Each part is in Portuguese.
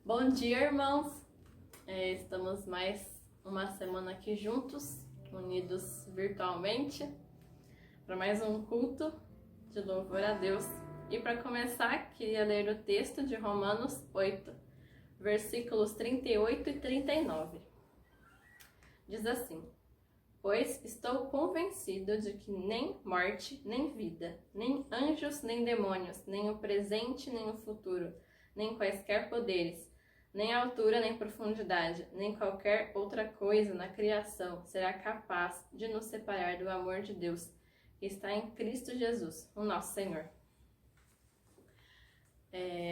Bom dia, irmãos! Estamos mais uma semana aqui juntos, unidos virtualmente, para mais um culto de louvor a Deus. E para começar, queria ler o texto de Romanos 8, versículos 38 e 39. Diz assim: Pois estou convencido de que nem morte, nem vida, nem anjos, nem demônios, nem o presente, nem o futuro, nem quaisquer poderes, nem altura, nem profundidade, nem qualquer outra coisa na criação será capaz de nos separar do amor de Deus, que está em Cristo Jesus, o nosso Senhor.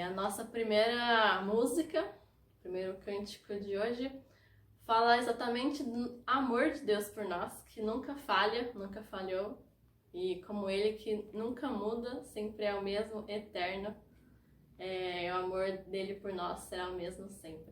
A nossa primeira música, primeiro cântico de hoje, fala exatamente do amor de Deus por nós, que nunca falha, nunca falhou, e como Ele que nunca muda, sempre é o mesmo, eterno. O amor dele por nós será o mesmo sempre.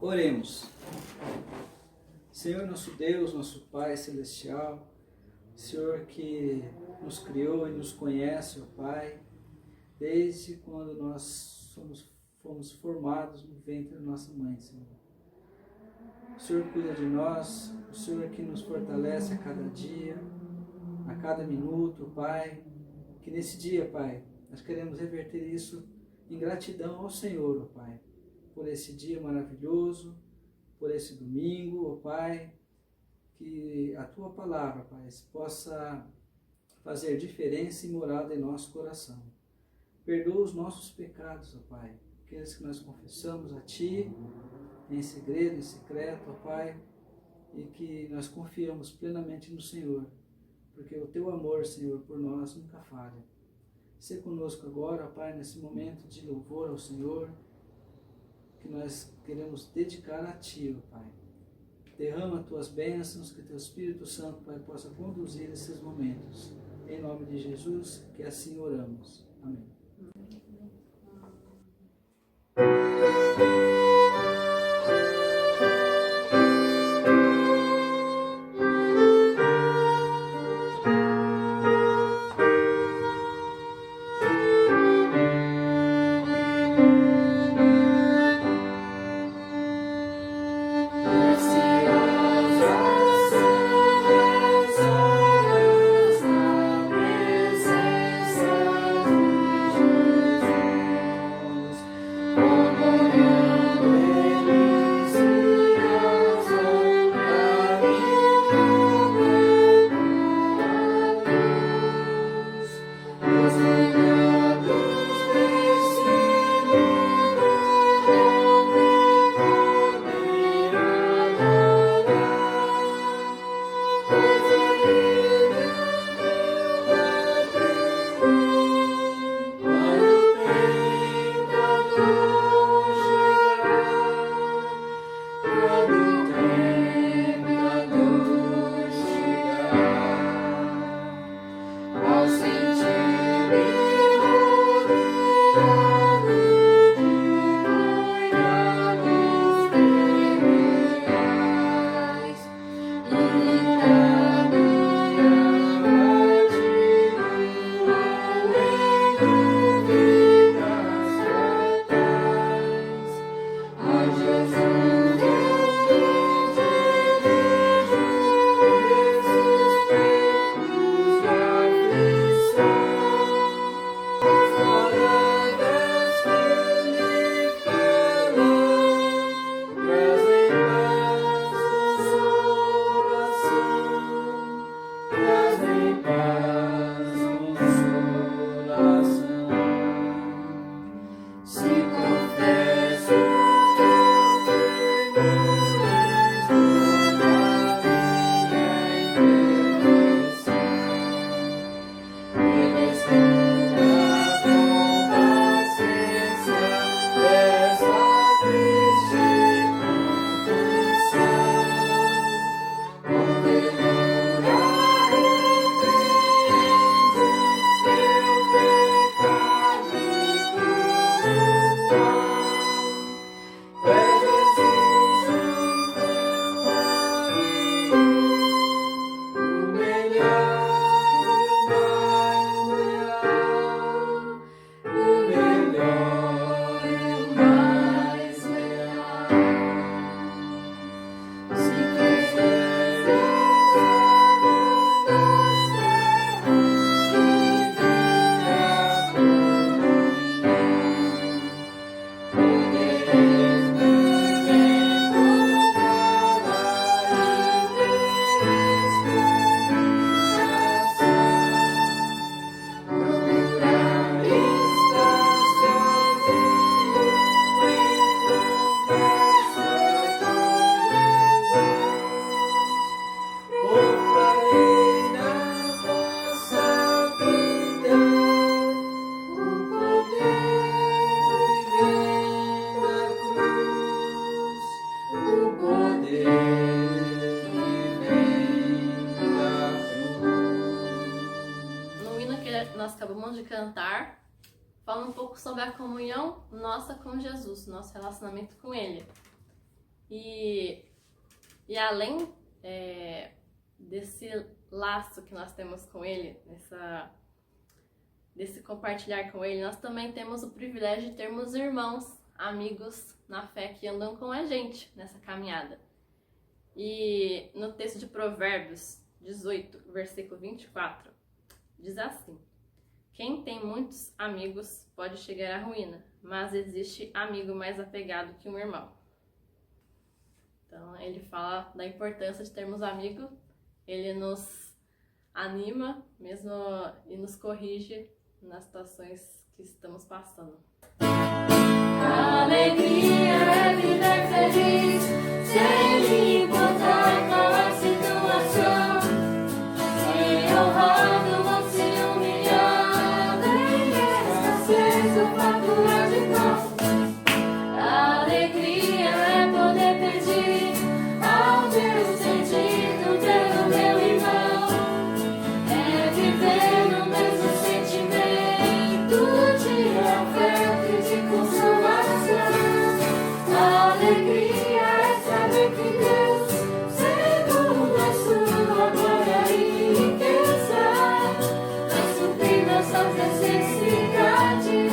Oremos. Senhor nosso Deus, nosso Pai Celestial, Senhor que nos criou e nos conhece, ó Pai, desde quando nós fomos formados no ventre da nossa mãe, Senhor. O Senhor cuida de nós, o Senhor que nos fortalece a cada dia, a cada minuto, Pai, que nesse dia, Pai, nós queremos reverter isso em gratidão ao Senhor, ó Pai, por esse dia maravilhoso, por esse domingo, ó Pai, que a Tua Palavra, Pai, possa fazer diferença e morada em nosso coração. Perdoa os nossos pecados, ó Pai, aqueles que nós confessamos a Ti, em segredo, em secreto, ó Pai, e que nós confiamos plenamente no Senhor, porque o Teu amor, Senhor, por nós nunca falha. Sê conosco agora, ó Pai, nesse momento de louvor ao Senhor, que nós queremos dedicar a Ti, ó Pai. Derrama Tuas bênçãos, que Teu Espírito Santo, Pai, possa conduzir esses momentos. Em nome de Jesus, que assim oramos. Amém. nós acabamos de cantar, fala um pouco sobre a comunhão nossa com Jesus, nosso relacionamento com Ele. E além desse laço que nós temos com Ele, desse compartilhar com Ele, nós também temos o privilégio de termos irmãos, amigos na fé que andam com a gente nessa caminhada. E no texto de Provérbios 18, versículo 24, diz assim: quem tem muitos amigos pode chegar à ruína, mas existe amigo mais apegado que um irmão. Então ele fala da importância de termos amigos, ele nos anima mesmo e nos corrige nas situações que estamos passando. A alegria é viver feliz, sem importar qual a situação. Se honrado ou se humilhado, em escassez ou fartura de pão. A alegria é poder pedir ao Deus sentido pelo meu irmão. É viver no mesmo sentimento de afeto e de consolação. A alegria é saber que Deus, segundo a sua glória e riqueza, vai suprir nossas necessidades,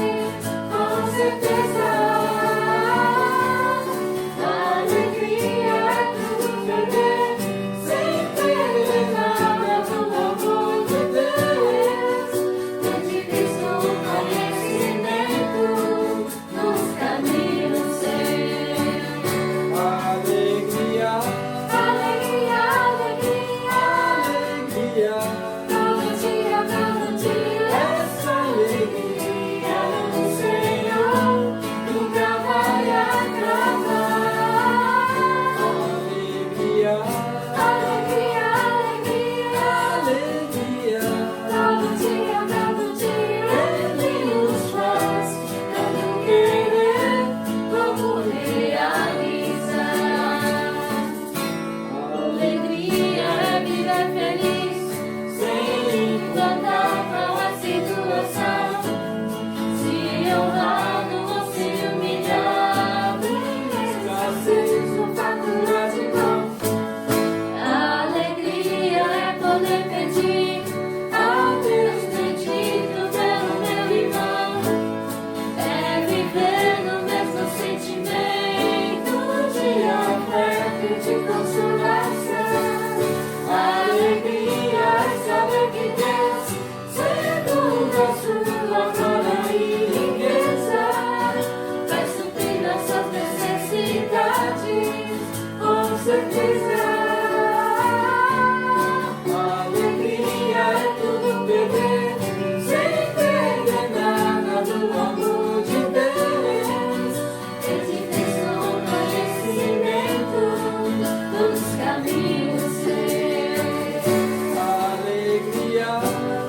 com certeza. A alegria é tudo perder, sem perder nada do amor de Deus. Ter de Cristo um conhecimento nos caminhos seus. Alegria, Alegria, alegria, alegria, todo dia, essa alegria do Senhor nunca vai acabar. alegria, Alegria, alegria, alegria. todo dia, Ele nos faz tanto querer como realizar. Alegria é viver feliz, sem importar qual a situação. Se honrado ou se humilhado, em escassez ou fartura de pão. A alegria é poder pedir ao Deus bendito pelo meu irmão. É viver no mesmo sentimento de afeto e de consolação. A alegria é saber que Deus, segundo a sua glória e riqueza, vai suprir nossas necessidades, com certeza. A alegria é tudo perder, sem perder nada do amor de Deus. Ter de Cristo um conhecimento dos caminhos seus. Alegria,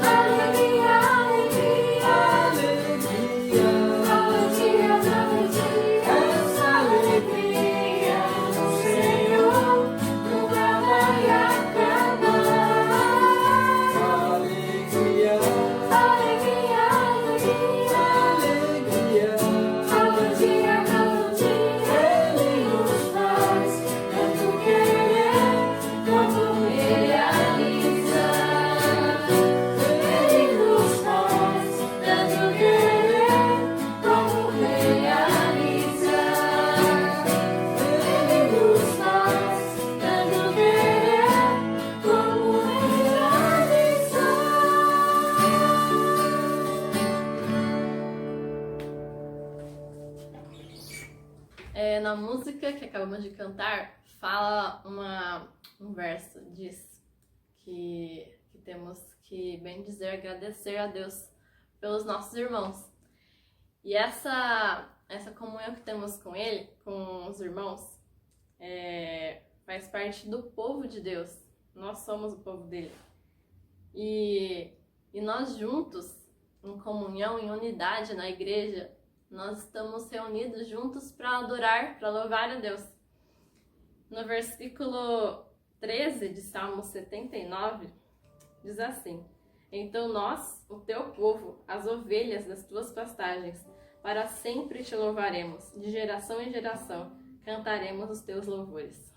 Alegria, alegria, alegria. todo dia, essa alegria do Senhor nunca vai acabar. Alegria, Alegria, alegria. todo dia, Ele nos faz tanto querer como realizar. Ele nos faz tanto querer como realizar. Ele nos faz tanto querer como realizar. Na música que acabamos de cantar, fala um verso, diz que temos que bem dizer, agradecer a Deus pelos nossos irmãos. E essa comunhão que temos com Ele, com os irmãos, faz parte do povo de Deus. Nós somos o povo dele. E nós juntos, em comunhão, em unidade na igreja, nós estamos reunidos juntos para adorar, para louvar a Deus. No versículo 13 de Salmo 79, diz assim: então nós, o teu povo, as ovelhas das tuas pastagens, para sempre te louvaremos, de geração em geração, cantaremos os teus louvores.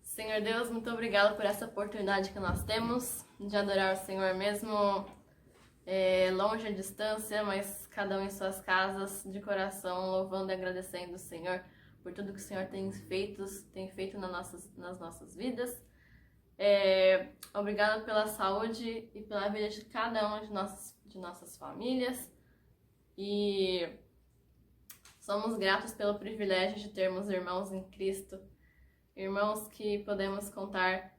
Senhor Deus, muito obrigada por essa oportunidade que nós temos de adorar o Senhor mesmo longe à distância, mas cada um em suas casas, de coração, louvando e agradecendo o Senhor por tudo que o Senhor tem feito nas nossas vidas. Obrigada pela saúde e pela vida de cada uma de nossas famílias. E somos gratos pelo privilégio de termos irmãos em Cristo, irmãos que podemos contar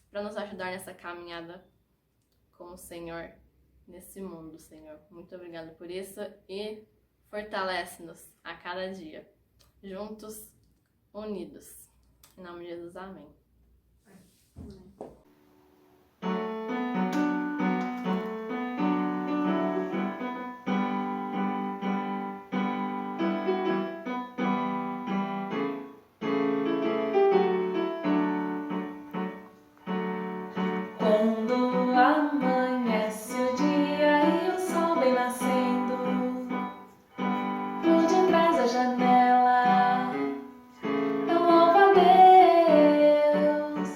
para nos ajudar nessa caminhada com o Senhor nesse mundo, Senhor. Muito obrigada por isso e fortalece-nos a cada dia, juntos, unidos. Em nome de Jesus, amém. Quando amanhece o dia e o sol vem nascendo por detrás da janela, eu louvo a Deus.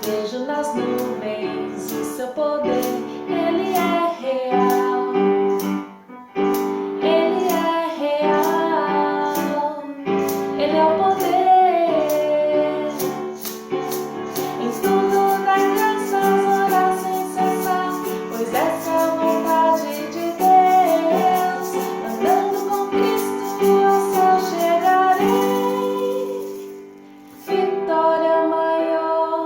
Vejo nas nuvens o seu poder, ele é real. Ele é real. Ele é o poder. Em tudo dá graças, orar sem cessar, pois essa é a vontade de Deus. Andando com Cristo ao céu chegarei. Vitória maior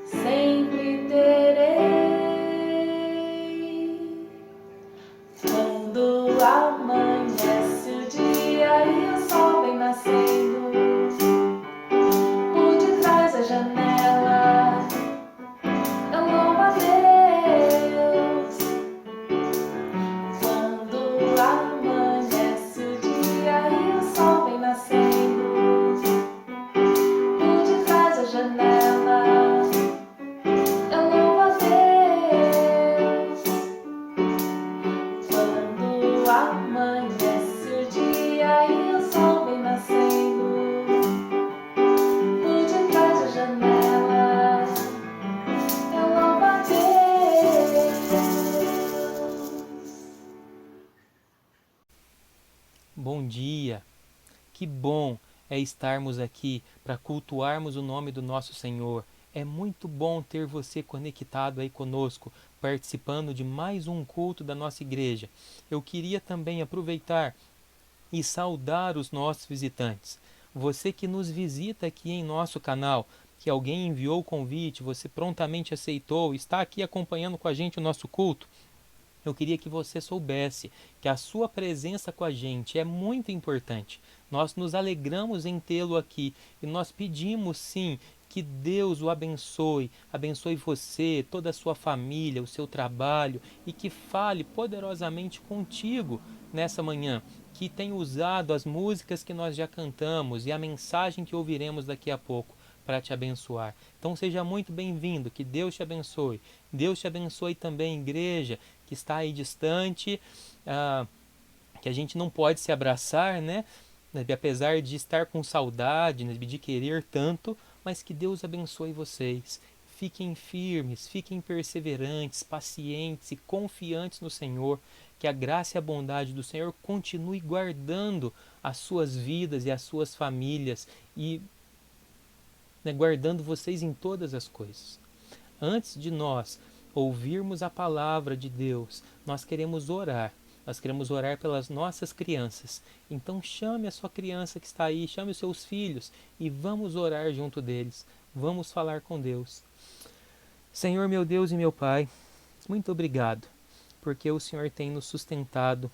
sempre terei. Quando amanhece o dia e o sol vem nascendo por detrás da janela, eu louvo a Deus. Quando amanhece o dia e o sol vem nascendo por detrás da janela, eu louvo a Deus. Quando amanhece o dia e o sol vem nascendo por detrás da janela, eu louvo a Deus. Bom dia! Que bom é estarmos aqui para cultuarmos o nome do nosso Senhor. É muito bom ter você conectado aí conosco, participando de mais um culto da nossa igreja. Eu queria também aproveitar e saudar os nossos visitantes. Você que nos visita aqui em nosso canal, que alguém enviou o convite, você prontamente aceitou, está aqui acompanhando com a gente o nosso culto. Eu queria que você soubesse que a sua presença com a gente é muito importante. Nós nos alegramos em tê-lo aqui e nós pedimos sim que Deus o abençoe, abençoe você, toda a sua família, o seu trabalho e que fale poderosamente contigo nessa manhã, que tenha usado as músicas que nós já cantamos e a mensagem que ouviremos daqui a pouco para te abençoar. Então seja muito bem-vindo, que Deus te abençoe. Deus te abençoe também, igreja, que está aí distante, que a gente não pode se abraçar, né? Apesar de estar com saudade, de querer tanto, mas que Deus abençoe vocês. Fiquem firmes, fiquem perseverantes, pacientes e confiantes no Senhor. Que a graça e a bondade do Senhor continue guardando as suas vidas e as suas famílias e guardando vocês em todas as coisas. Antes de nós ouvirmos a palavra de Deus, nós queremos orar. Nós queremos orar pelas nossas crianças. Então chame a sua criança que está aí, chame os seus filhos e vamos orar junto deles. Vamos falar com Deus. Senhor, meu Deus e meu Pai, muito obrigado, porque o Senhor tem nos sustentado,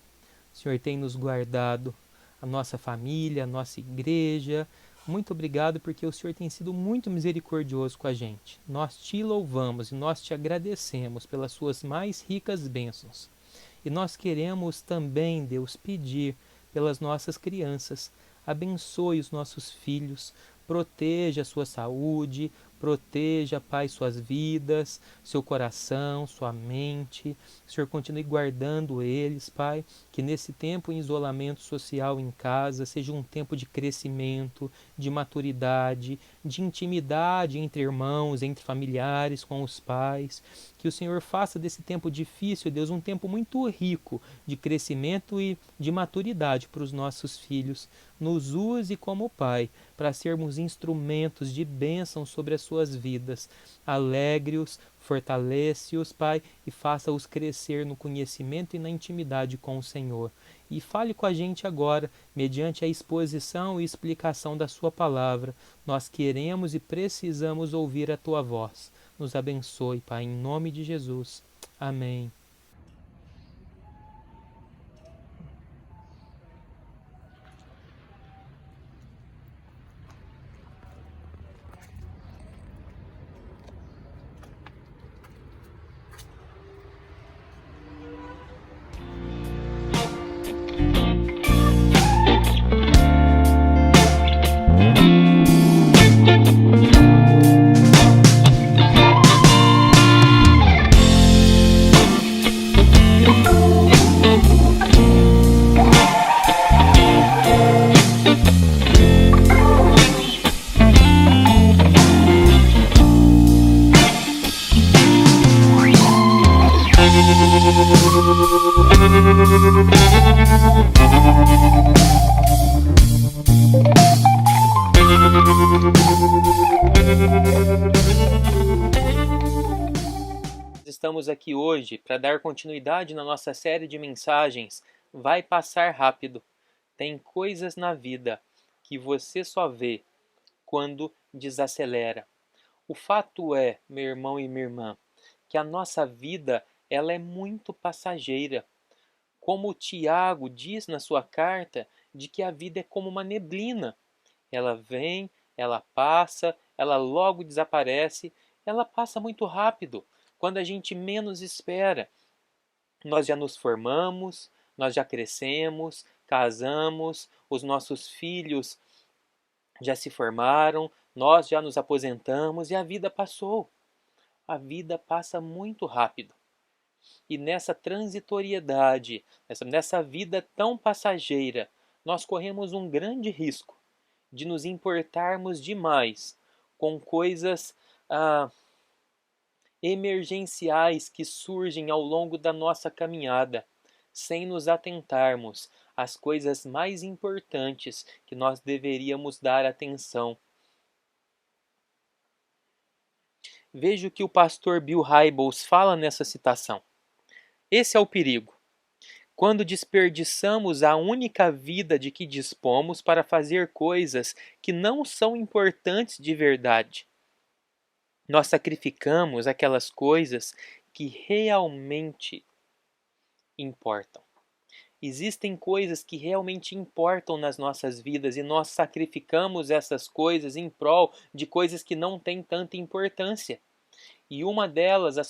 o Senhor tem nos guardado, a nossa família, a nossa igreja. Muito obrigado porque o Senhor tem sido muito misericordioso com a gente. Nós te louvamos e nós te agradecemos pelas suas mais ricas bênçãos. E nós queremos também, Deus, pedir pelas nossas crianças. Abençoe os nossos filhos, proteja a sua saúde, proteja, Pai, suas vidas, seu coração, sua mente. O Senhor continue guardando eles, Pai, que nesse tempo em isolamento social em casa seja um tempo de crescimento, de maturidade, de intimidade entre irmãos, entre familiares, com os pais. Que o Senhor faça desse tempo difícil, Deus, um tempo muito rico de crescimento e de maturidade para os nossos filhos. Nos use como Pai, para sermos instrumentos de bênção sobre as suas vidas. Alegre-os, fortalece-os, Pai, e faça-os crescer no conhecimento e na intimidade com o Senhor. E fale com a gente agora, mediante a exposição e explicação da sua palavra. Nós queremos e precisamos ouvir a tua voz. Nos abençoe, Pai, em nome de Jesus. Amém. Estamos aqui hoje para dar continuidade na nossa série de mensagens Vai Passar Rápido. Tem coisas na vida que você só vê quando desacelera. O fato é, meu irmão e minha irmã, que a nossa vida ela é muito passageira. Como o Tiago diz na sua carta, de que a vida é como uma neblina. Ela vem, ela passa, ela logo desaparece, ela passa muito rápido. Quando a gente menos espera, nós já nos formamos, nós já crescemos, casamos, os nossos filhos já se formaram, nós já nos aposentamos e a vida passou. A vida passa muito rápido. E nessa transitoriedade, nessa vida tão passageira, nós corremos um grande risco de nos importarmos demais com coisas emergenciais que surgem ao longo da nossa caminhada, sem nos atentarmos às coisas mais importantes que nós deveríamos dar atenção. Veja o que o pastor Bill Hybels fala nessa citação. Esse é o perigo. Quando desperdiçamos a única vida de que dispomos para fazer coisas que não são importantes de verdade, nós sacrificamos aquelas coisas que realmente importam. Existem coisas que realmente importam nas nossas vidas e nós sacrificamos essas coisas em prol de coisas que não têm tanta importância. E uma delas, a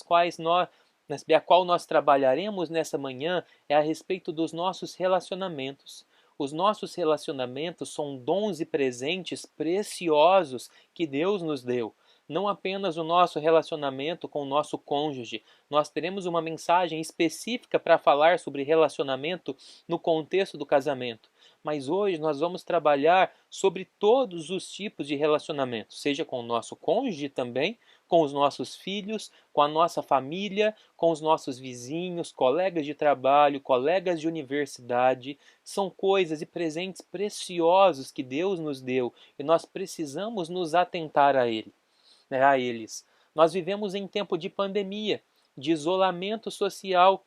qual nós trabalharemos nessa manhã, é a respeito dos nossos relacionamentos. Os nossos relacionamentos são dons e presentes preciosos que Deus nos deu. Não apenas o nosso relacionamento com o nosso cônjuge. Nós teremos uma mensagem específica para falar sobre relacionamento no contexto do casamento. Mas hoje nós vamos trabalhar sobre todos os tipos de relacionamento, seja com o nosso cônjuge também, com os nossos filhos, com a nossa família, com os nossos vizinhos, colegas de trabalho, colegas de universidade. São coisas e presentes preciosos que Deus nos deu e nós precisamos nos atentar a eles. Nós vivemos em tempo de pandemia, de isolamento social,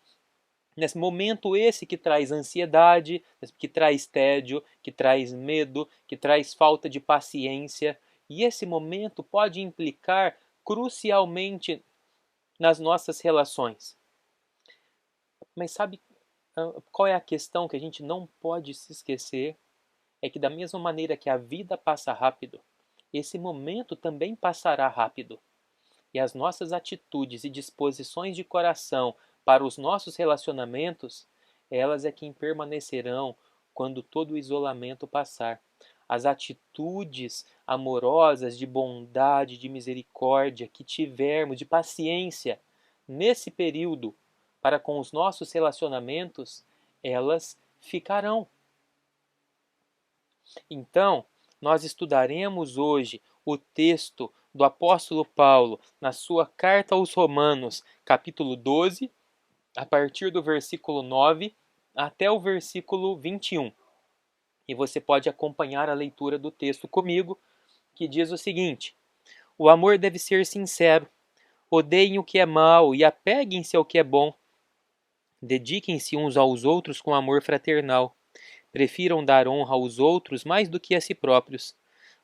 nesse momento esse que traz ansiedade, que traz tédio, que traz medo, que traz falta de paciência. E esse momento pode implicar crucialmente nas nossas relações. Mas sabe qual é a questão que a gente não pode se esquecer? É que da mesma maneira que a vida passa rápido, esse momento também passará rápido. E as nossas atitudes e disposições de coração para os nossos relacionamentos, elas é quem permanecerão quando todo o isolamento passar. As atitudes amorosas, de bondade, de misericórdia que tivermos, de paciência, nesse período, para com os nossos relacionamentos, elas ficarão. Então, nós estudaremos hoje o texto do apóstolo Paulo na sua carta aos Romanos, capítulo 12, a partir do versículo 9 até o versículo 21. E você pode acompanhar a leitura do texto comigo, que diz o seguinte: o amor deve ser sincero, odeiem o que é mal e apeguem-se ao que é bom. Dediquem-se uns aos outros com amor fraternal. Prefiram dar honra aos outros mais do que a si próprios.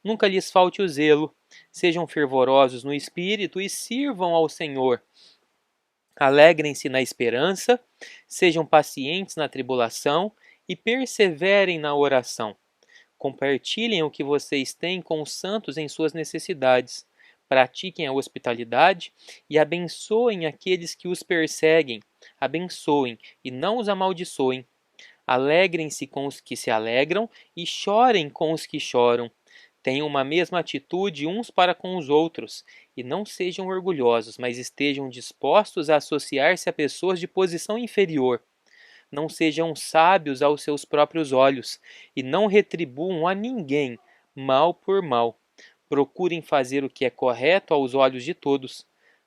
Nunca lhes falte o zelo. Sejam fervorosos no espírito e sirvam ao Senhor. Alegrem-se na esperança, sejam pacientes na tribulação e perseverem na oração. Compartilhem o que vocês têm com os santos em suas necessidades. Pratiquem a hospitalidade e abençoem aqueles que os perseguem. Abençoem e não os amaldiçoem. Alegrem-se com os que se alegram e chorem com os que choram. Tenham uma mesma atitude uns para com os outros, e não sejam orgulhosos, mas estejam dispostos a associar-se a pessoas de posição inferior. Não sejam sábios aos seus próprios olhos, e não retribuam a ninguém mal por mal. Procurem fazer o que é correto aos olhos de todos.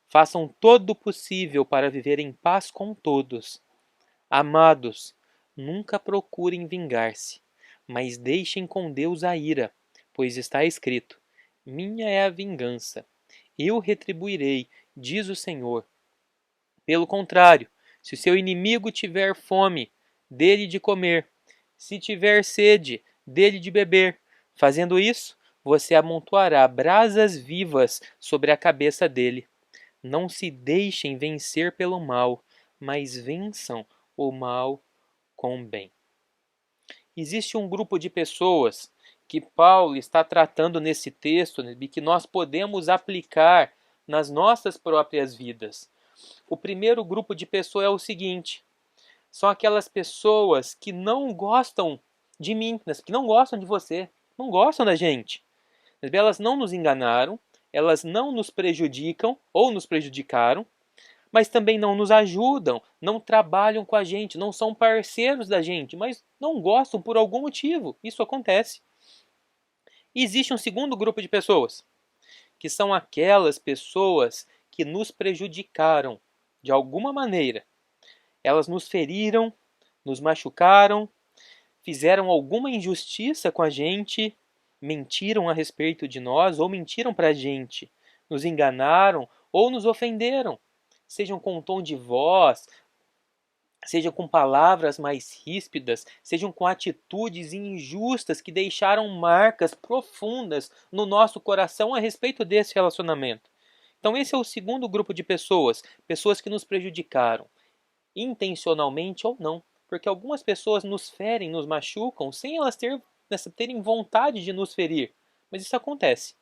Façam todo o possível para viver em paz com todos. Amados, nunca procurem vingar-se, mas deixem com Deus a ira, pois está escrito: minha é a vingança, eu retribuirei, diz o Senhor. Pelo contrário, se o seu inimigo tiver fome, dê-lhe de comer, se tiver sede, dê-lhe de beber. Fazendo isso, você amontoará brasas vivas sobre a cabeça dele. Não se deixem vencer pelo mal, mas vençam o mal com o bem. Existe um grupo de pessoas que Paulo está tratando nesse texto, e que nós podemos aplicar nas nossas próprias vidas. O primeiro grupo de pessoas é o seguinte: são aquelas pessoas que não gostam de mim, que não gostam de você, não gostam da gente. Elas não nos enganaram, elas não nos prejudicam ou nos prejudicaram, mas também não nos ajudam, não trabalham com a gente, não são parceiros da gente, mas não gostam por algum motivo. Isso acontece. E existe um segundo grupo de pessoas, que são aquelas pessoas que nos prejudicaram de alguma maneira. Elas nos feriram, nos machucaram, fizeram alguma injustiça com a gente, mentiram a respeito de nós ou mentiram para a gente, nos enganaram ou nos ofenderam, sejam com um tom de voz, sejam com palavras mais ríspidas, sejam com atitudes injustas que deixaram marcas profundas no nosso coração a respeito desse relacionamento. Então esse é o segundo grupo de pessoas, pessoas que nos prejudicaram, intencionalmente ou não, porque algumas pessoas nos ferem, nos machucam, sem elas terem vontade de nos ferir, mas isso acontece.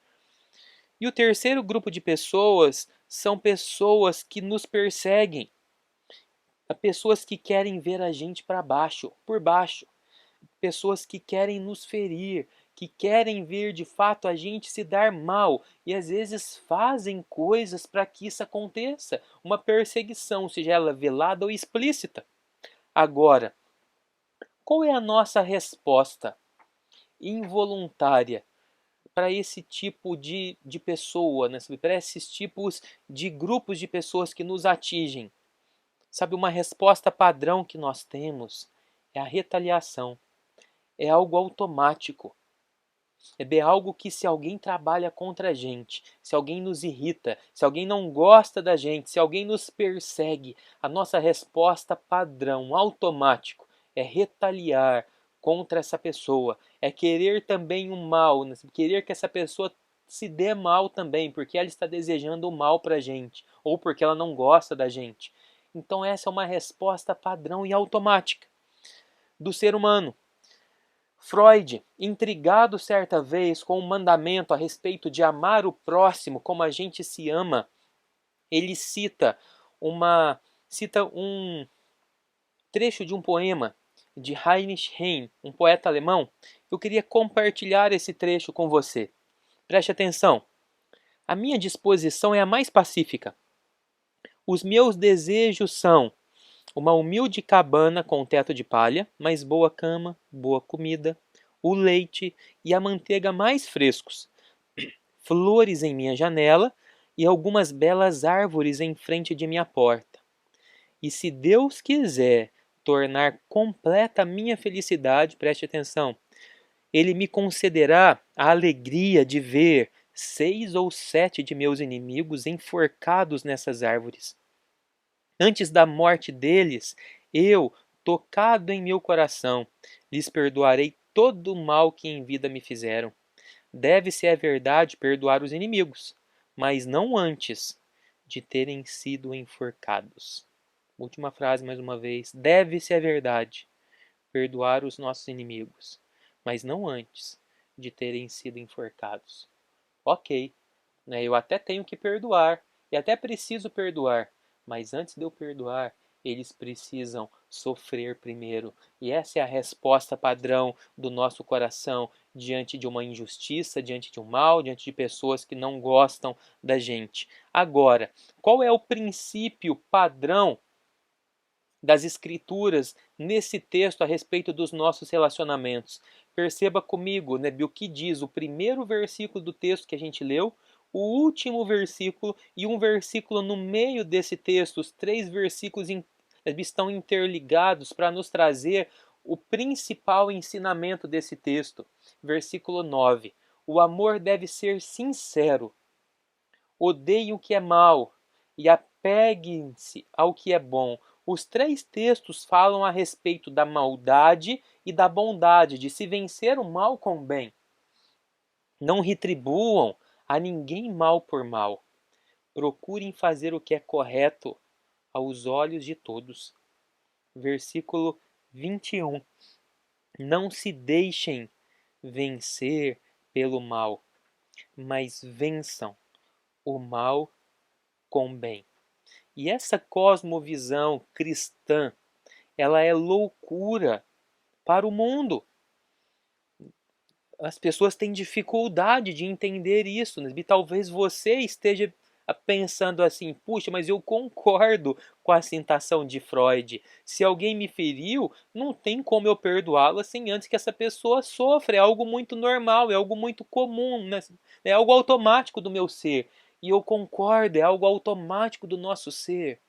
E o terceiro grupo de pessoas são pessoas que nos perseguem, pessoas que querem ver a gente para baixo, por baixo, pessoas que querem nos ferir, que querem ver de fato a gente se dar mal e às vezes fazem coisas para que isso aconteça, uma perseguição, seja ela velada ou explícita. Agora, qual é a nossa resposta involuntária para esse tipo de pessoa, né? Para esses tipos de grupos de pessoas que nos atingem? Sabe, uma resposta padrão que nós temos é a retaliação. É algo automático. É algo que, se alguém trabalha contra a gente, se alguém nos irrita, se alguém não gosta da gente, se alguém nos persegue, a nossa resposta padrão, automático, é retaliar contra essa pessoa. É querer também o mal, querer que essa pessoa se dê mal também, porque ela está desejando o mal para a gente, ou porque ela não gosta da gente. Então essa é uma resposta padrão e automática do ser humano. Freud, intrigado certa vez com um mandamento a respeito de amar o próximo como a gente se ama, ele cita um trecho de um poema de Heinrich Heine, um poeta alemão. Eu queria compartilhar esse trecho com você. Preste atenção. A minha disposição é a mais pacífica. Os meus desejos são uma humilde cabana com teto de palha, mas boa cama, boa comida, o leite e a manteiga mais frescos, flores em minha janela e algumas belas árvores em frente de minha porta. E se Deus quiser tornar completa a minha felicidade, preste atenção, Ele me concederá a alegria de ver 6 ou 7 de meus inimigos enforcados nessas árvores. Antes da morte deles, eu, tocado em meu coração, lhes perdoarei todo o mal que em vida me fizeram. Deve-se, é verdade, perdoar os inimigos, mas não antes de terem sido enforcados. Última frase mais uma vez. Deve-se, é verdade, perdoar os nossos inimigos, mas não antes de terem sido enforcados. Ok, né? Eu até tenho que perdoar, e até preciso perdoar, mas antes de eu perdoar, eles precisam sofrer primeiro. E essa é a resposta padrão do nosso coração diante de uma injustiça, diante de um mal, diante de pessoas que não gostam da gente. Agora, qual é o princípio padrão das Escrituras nesse texto a respeito dos nossos relacionamentos? Perceba comigo, né, o que diz o primeiro versículo do texto que a gente leu, o último versículo e um versículo no meio desse texto. Os 3 versículos estão interligados para nos trazer o principal ensinamento desse texto. Versículo 9. O amor deve ser sincero. Odeiem o que é mal e apeguem-se ao que é bom. Os 3 textos falam a respeito da maldade e da bondade, de se vencer o mal com o bem. Não retribuam a ninguém mal por mal. Procurem fazer o que é correto aos olhos de todos. Versículo 21. Não se deixem vencer pelo mal, mas vençam o mal com o bem. E essa cosmovisão cristã, ela é loucura para o mundo. As pessoas têm dificuldade de entender isso, né? E talvez você esteja pensando assim, puxa, mas eu concordo com a citação de Freud. Se alguém me feriu, não tem como eu perdoá-lo sem antes que essa pessoa sofra. É algo muito normal, é algo muito comum, né? É algo automático do meu ser. E eu concordo, é algo automático do nosso ser.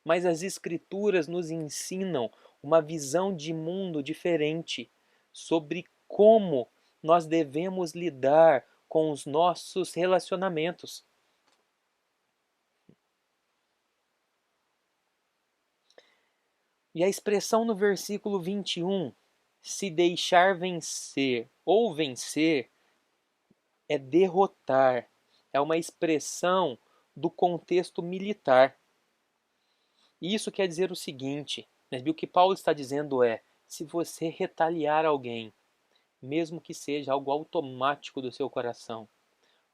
Mas as Escrituras nos ensinam uma visão de mundo diferente sobre como nós devemos lidar com os nossos relacionamentos. E a expressão no versículo 21, se deixar vencer ou vencer, é derrotar. É uma expressão do contexto militar. E isso quer dizer o seguinte, né? O que Paulo está dizendo é, se você retaliar alguém, mesmo que seja algo automático do seu coração,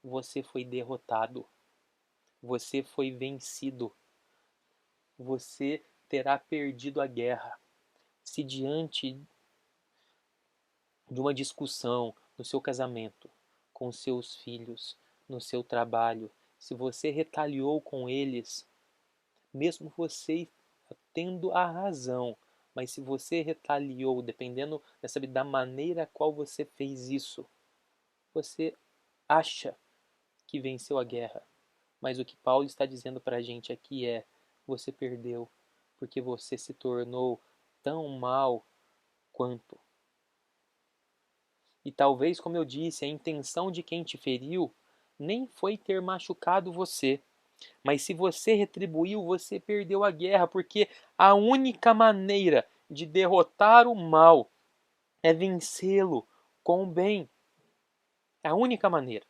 você foi derrotado, você foi vencido, você terá perdido a guerra. Se diante de uma discussão no seu casamento, com seus filhos, no seu trabalho, se você retaliou com eles, mesmo você tendo a razão, mas se você retaliou, dependendo da maneira a qual você fez isso, você acha que venceu a guerra. Mas o que Paulo está dizendo para a gente aqui é, você perdeu, porque você se tornou tão mal quanto. E talvez, como eu disse, a intenção de quem te feriu nem foi ter machucado você. Mas se você retribuiu, você perdeu a guerra, porque a única maneira de derrotar o mal é vencê-lo com o bem. É a única maneira.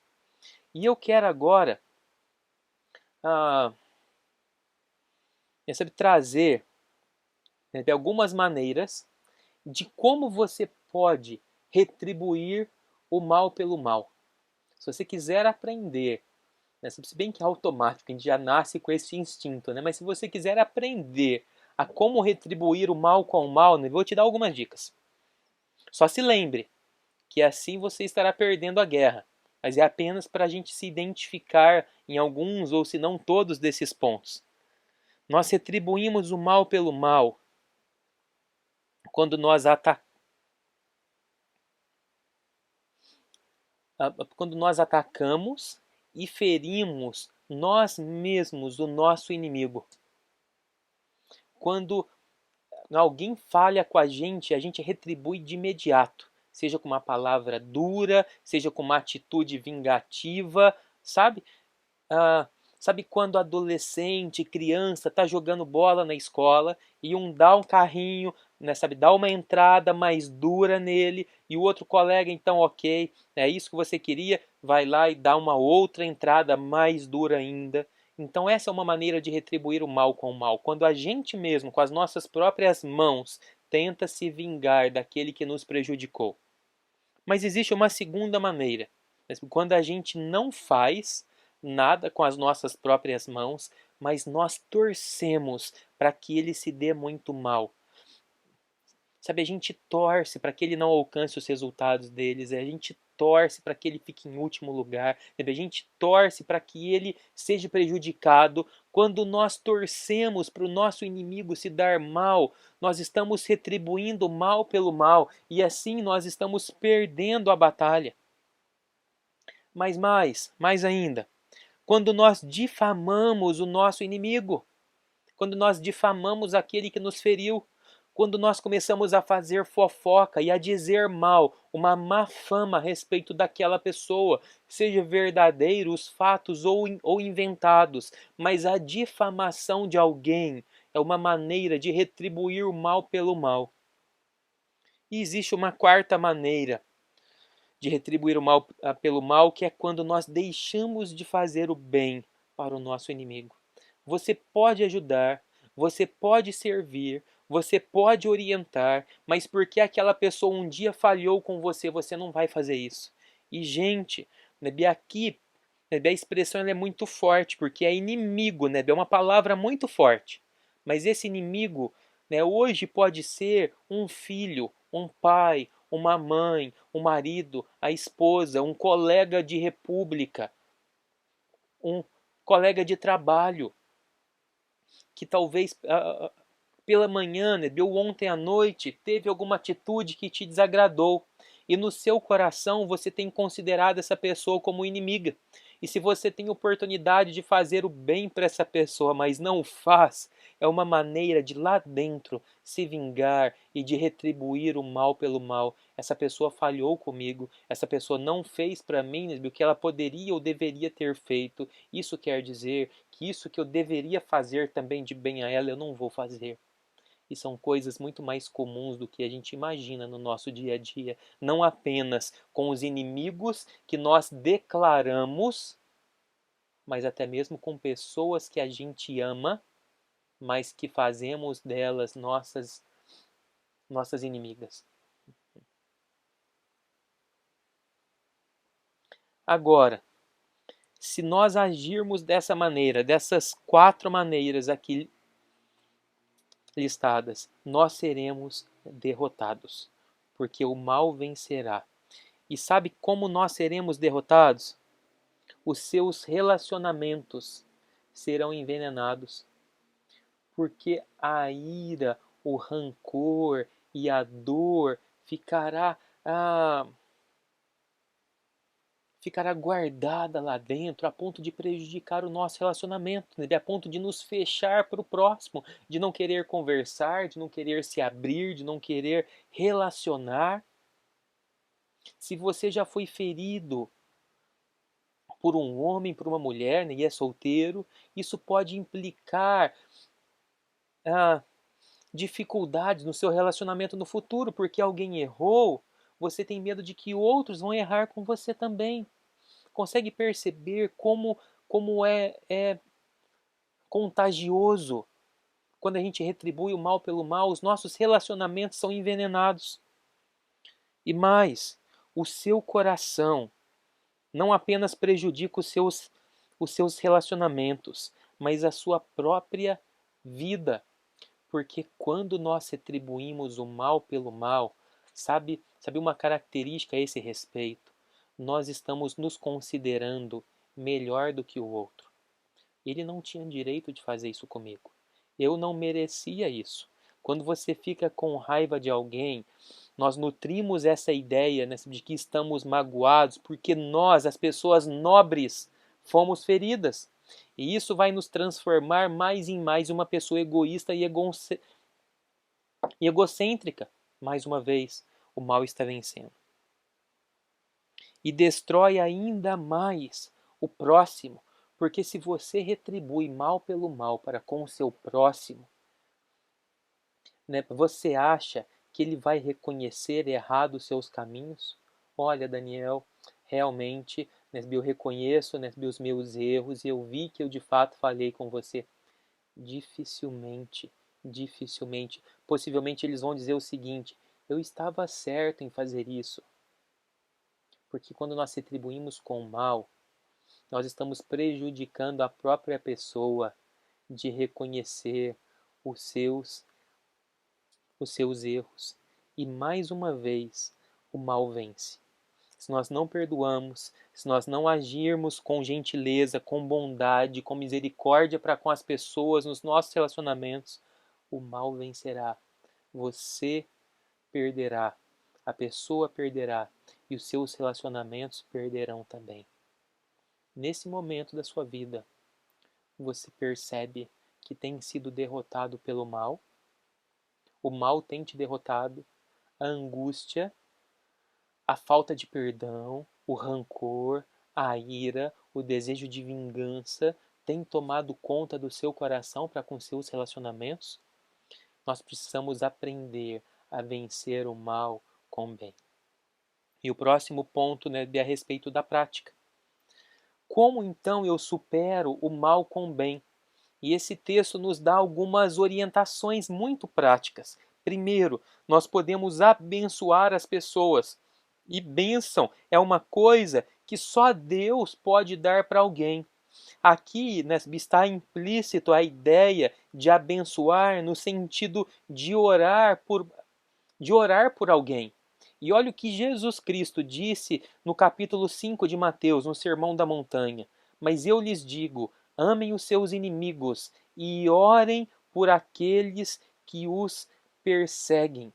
E eu quero agora trazer algumas maneiras de como você pode retribuir o mal pelo mal. Se você quiser aprender, se bem que é automático, a gente já nasce com esse instinto, mas se você quiser aprender a como retribuir o mal com o mal, eu vou te dar algumas dicas. Só se lembre que assim você estará perdendo a guerra, mas é apenas para a gente se identificar em alguns ou se não todos desses pontos. Nós retribuímos o mal pelo mal quando nós atacamos e ferimos nós mesmos o nosso inimigo. Quando alguém falha com a gente retribui de imediato, seja com uma palavra dura, seja com uma atitude vingativa, sabe? Sabe quando adolescente, criança, está jogando bola na escola e um dá um carrinho, dá uma entrada mais dura nele e o outro colega, então, ok, é isso que você queria, vai lá e dá uma outra entrada mais dura ainda. Então essa é uma maneira de retribuir o mal com o mal. Quando a gente mesmo, com as nossas próprias mãos, tenta se vingar daquele que nos prejudicou. Mas existe uma segunda maneira. Quando a gente não faz nada com as nossas próprias mãos, mas nós torcemos para que ele se dê muito mal. Sabe, a gente torce para que ele não alcance os resultados deles, a gente torce para que ele fique em último lugar, a gente torce para que ele seja prejudicado. Quando nós torcemos para o nosso inimigo se dar mal, nós estamos retribuindo mal pelo mal e assim nós estamos perdendo a batalha. Mas mais ainda, quando nós difamamos o nosso inimigo, quando nós difamamos aquele que nos feriu, Quando nós começamos a fazer fofoca e a dizer mal, uma má fama a respeito daquela pessoa, seja verdadeiros fatos ou inventados, mas a difamação de alguém é uma maneira de retribuir o mal pelo mal. E existe uma quarta maneira de retribuir o mal pelo mal, que é quando nós deixamos de fazer o bem para o nosso inimigo. Você pode ajudar, você pode servir, você pode orientar, mas porque aquela pessoa um dia falhou com você, você não vai fazer isso. E gente, né, aqui a expressão ela é muito forte, porque é inimigo, né? É uma palavra muito forte. Mas esse inimigo, né, hoje pode ser um filho, um pai, uma mãe, um marido, a esposa, um colega de república, um colega de trabalho, que talvez pela manhã, né, ou ontem à noite, teve alguma atitude que te desagradou. E no seu coração você tem considerado essa pessoa como inimiga. E se você tem oportunidade de fazer o bem para essa pessoa, mas não o faz, é uma maneira de lá dentro se vingar e de retribuir o mal pelo mal. Essa pessoa falhou comigo, essa pessoa não fez para mim o que ela poderia ou deveria ter feito. Isso quer dizer que isso que eu deveria fazer também de bem a ela, eu não vou fazer. E são coisas muito mais comuns do que a gente imagina no nosso dia a dia, não apenas com os inimigos que nós declaramos, mas até mesmo com pessoas que a gente ama, mas que fazemos delas nossas inimigas. Agora, se nós agirmos dessa maneira, dessas 4 maneiras aqui listadas, nós seremos derrotados, porque o mal vencerá. E sabe como nós seremos derrotados? Os seus relacionamentos serão envenenados, porque a ira, o rancor e a dor ficará guardada lá dentro a ponto de prejudicar o nosso relacionamento, né? A ponto de nos fechar para o próximo, de não querer conversar, de não querer se abrir, de não querer relacionar. Se você já foi ferido por um homem, por uma mulher, né, e é solteiro, isso pode implicar dificuldades no seu relacionamento no futuro, porque alguém errou, você tem medo de que outros vão errar com você também. Consegue perceber como é contagioso quando a gente retribui o mal pelo mal, os nossos relacionamentos são envenenados. E mais, o seu coração não apenas prejudica os seus relacionamentos, mas a sua própria vida. Porque quando nós retribuímos o mal pelo mal, sabe uma característica a esse respeito? Nós estamos nos considerando melhor do que o outro. Ele não tinha direito de fazer isso comigo. Eu não merecia isso. Quando você fica com raiva de alguém, nós nutrimos essa ideia, né, de que estamos magoados porque nós, as pessoas nobres, fomos feridas. E isso vai nos transformar mais em mais uma pessoa egoísta e egocêntrica. Mais uma vez, o mal está vencendo. E destrói ainda mais o próximo, porque se você retribui mal pelo mal para com o seu próximo, né, você acha que ele vai reconhecer errado os seus caminhos? Olha, Daniel, realmente, né, eu reconheço, né, os meus erros e eu vi que eu de fato falhei com você. Dificilmente. Possivelmente eles vão dizer o seguinte: eu estava certo em fazer isso. Porque quando nós retribuímos com o mal, nós estamos prejudicando a própria pessoa de reconhecer os seus erros. E mais uma vez, o mal vence. Se nós não perdoamos, se nós não agirmos com gentileza, com bondade, com misericórdia para com as pessoas, nos nossos relacionamentos, o mal vencerá. Você perderá, a pessoa perderá e os seus relacionamentos perderão também. Nesse momento da sua vida, você percebe que tem sido derrotado pelo mal? o mal tem te derrotado, a angústia, a falta de perdão, o rancor, a ira, o desejo de vingança tem tomado conta do seu coração para com seus relacionamentos? Nós precisamos aprender a vencer o mal com o bem. E o próximo ponto, né, é a respeito da prática. Como então eu supero o mal com o bem? E esse texto nos dá algumas orientações muito práticas. Primeiro, nós podemos abençoar as pessoas. E bênção é uma coisa que só Deus pode dar para alguém. Aqui, né, está implícito a ideia de abençoar no sentido de orar por alguém. E olha o que Jesus Cristo disse no capítulo 5 de Mateus, no Sermão da Montanha. Mas eu lhes digo, amem os seus inimigos e orem por aqueles que os perseguem.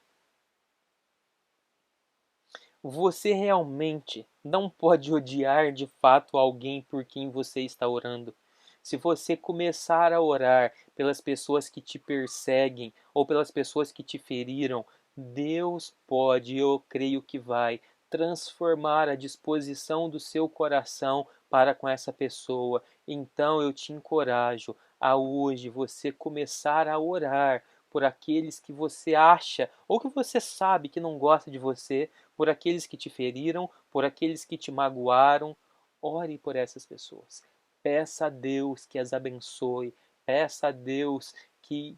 Você realmente não pode odiar de fato alguém por quem você está orando. Se você começar a orar pelas pessoas que te perseguem ou pelas pessoas que te feriram, Deus pode, eu creio que vai, transformar a disposição do seu coração para com essa pessoa. Então eu te encorajo a hoje você começar a orar por aqueles que você acha ou que você sabe que não gosta de você, por aqueles que te feriram, por aqueles que te magoaram. Ore por essas pessoas. Peça a Deus que as abençoe. Peça a Deus que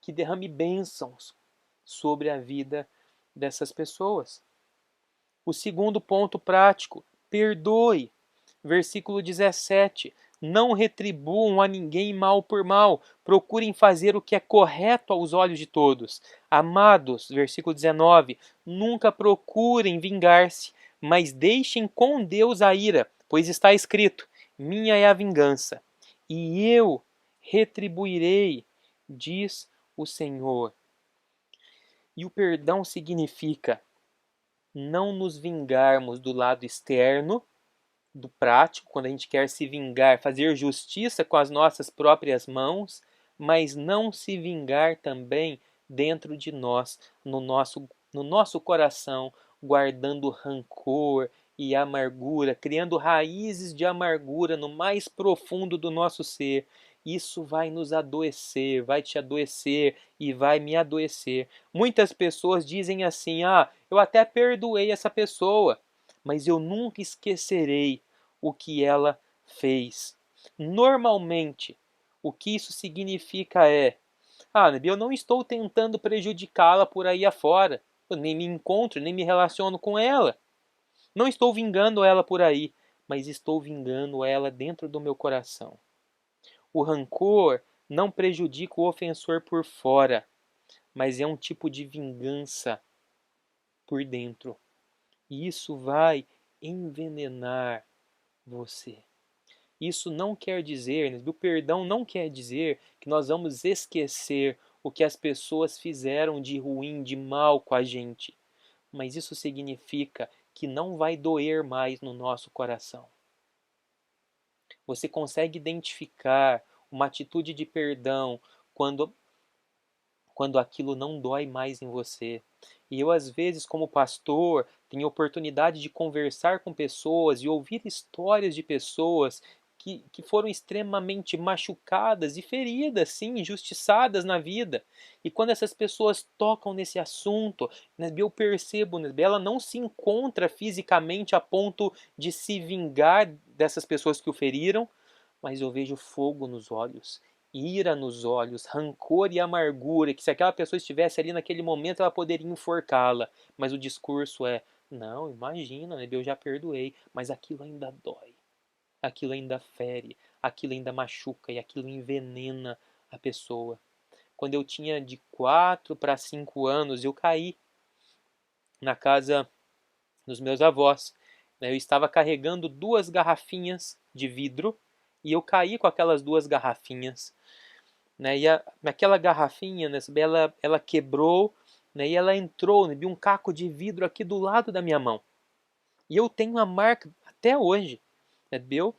derrame bênçãos sobre a vida dessas pessoas. O segundo ponto prático, perdoe. Versículo 17. Não retribuam a ninguém mal por mal. Procurem fazer o que é correto aos olhos de todos. Amados, versículo 19. Nunca procurem vingar-se, mas deixem com Deus a ira, pois está escrito: minha é a vingança, e eu retribuirei, diz o Senhor. E o perdão significa não nos vingarmos do lado externo, do prático, quando a gente quer se vingar, fazer justiça com as nossas próprias mãos, mas não se vingar também dentro de nós, no nosso coração, guardando rancor e amargura, criando raízes de amargura no mais profundo do nosso ser. Isso vai nos adoecer, vai te adoecer e vai me adoecer. Muitas pessoas dizem assim: eu até perdoei essa pessoa, mas eu nunca esquecerei o que ela fez. Normalmente, o que isso significa é: eu não estou tentando prejudicá-la por aí afora, eu nem me encontro, nem me relaciono com ela. Não estou vingando ela por aí, mas estou vingando ela dentro do meu coração. O rancor não prejudica o ofensor por fora, mas é um tipo de vingança por dentro. E isso vai envenenar você. Isso não quer dizer, o perdão não quer dizer que nós vamos esquecer o que as pessoas fizeram de ruim, de mal com a gente. Mas isso significa que não vai doer mais no nosso coração. Você consegue identificar uma atitude de perdão quando aquilo não dói mais em você. E eu, às vezes, como pastor, tenho oportunidade de conversar com pessoas e ouvir histórias de pessoas que foram extremamente machucadas e feridas, sim, injustiçadas na vida. E quando essas pessoas tocam nesse assunto, eu percebo, ela não se encontra fisicamente a ponto de se vingar dessas pessoas que o feriram, mas eu vejo fogo nos olhos, ira nos olhos, rancor e amargura, que se aquela pessoa estivesse ali naquele momento ela poderia enforcá-la, mas o discurso é: não, imagina, eu já perdoei, mas aquilo ainda dói, aquilo ainda fere, aquilo ainda machuca e aquilo envenena a pessoa. Quando eu tinha de 4 para 5 anos, eu caí na casa dos meus avós. Eu estava carregando 2 garrafinhas de vidro e eu caí com aquelas 2 garrafinhas. E aquela garrafinha, ela quebrou, e ela entrou, um caco de vidro aqui do lado da minha mão. E eu tenho uma marca até hoje. Eu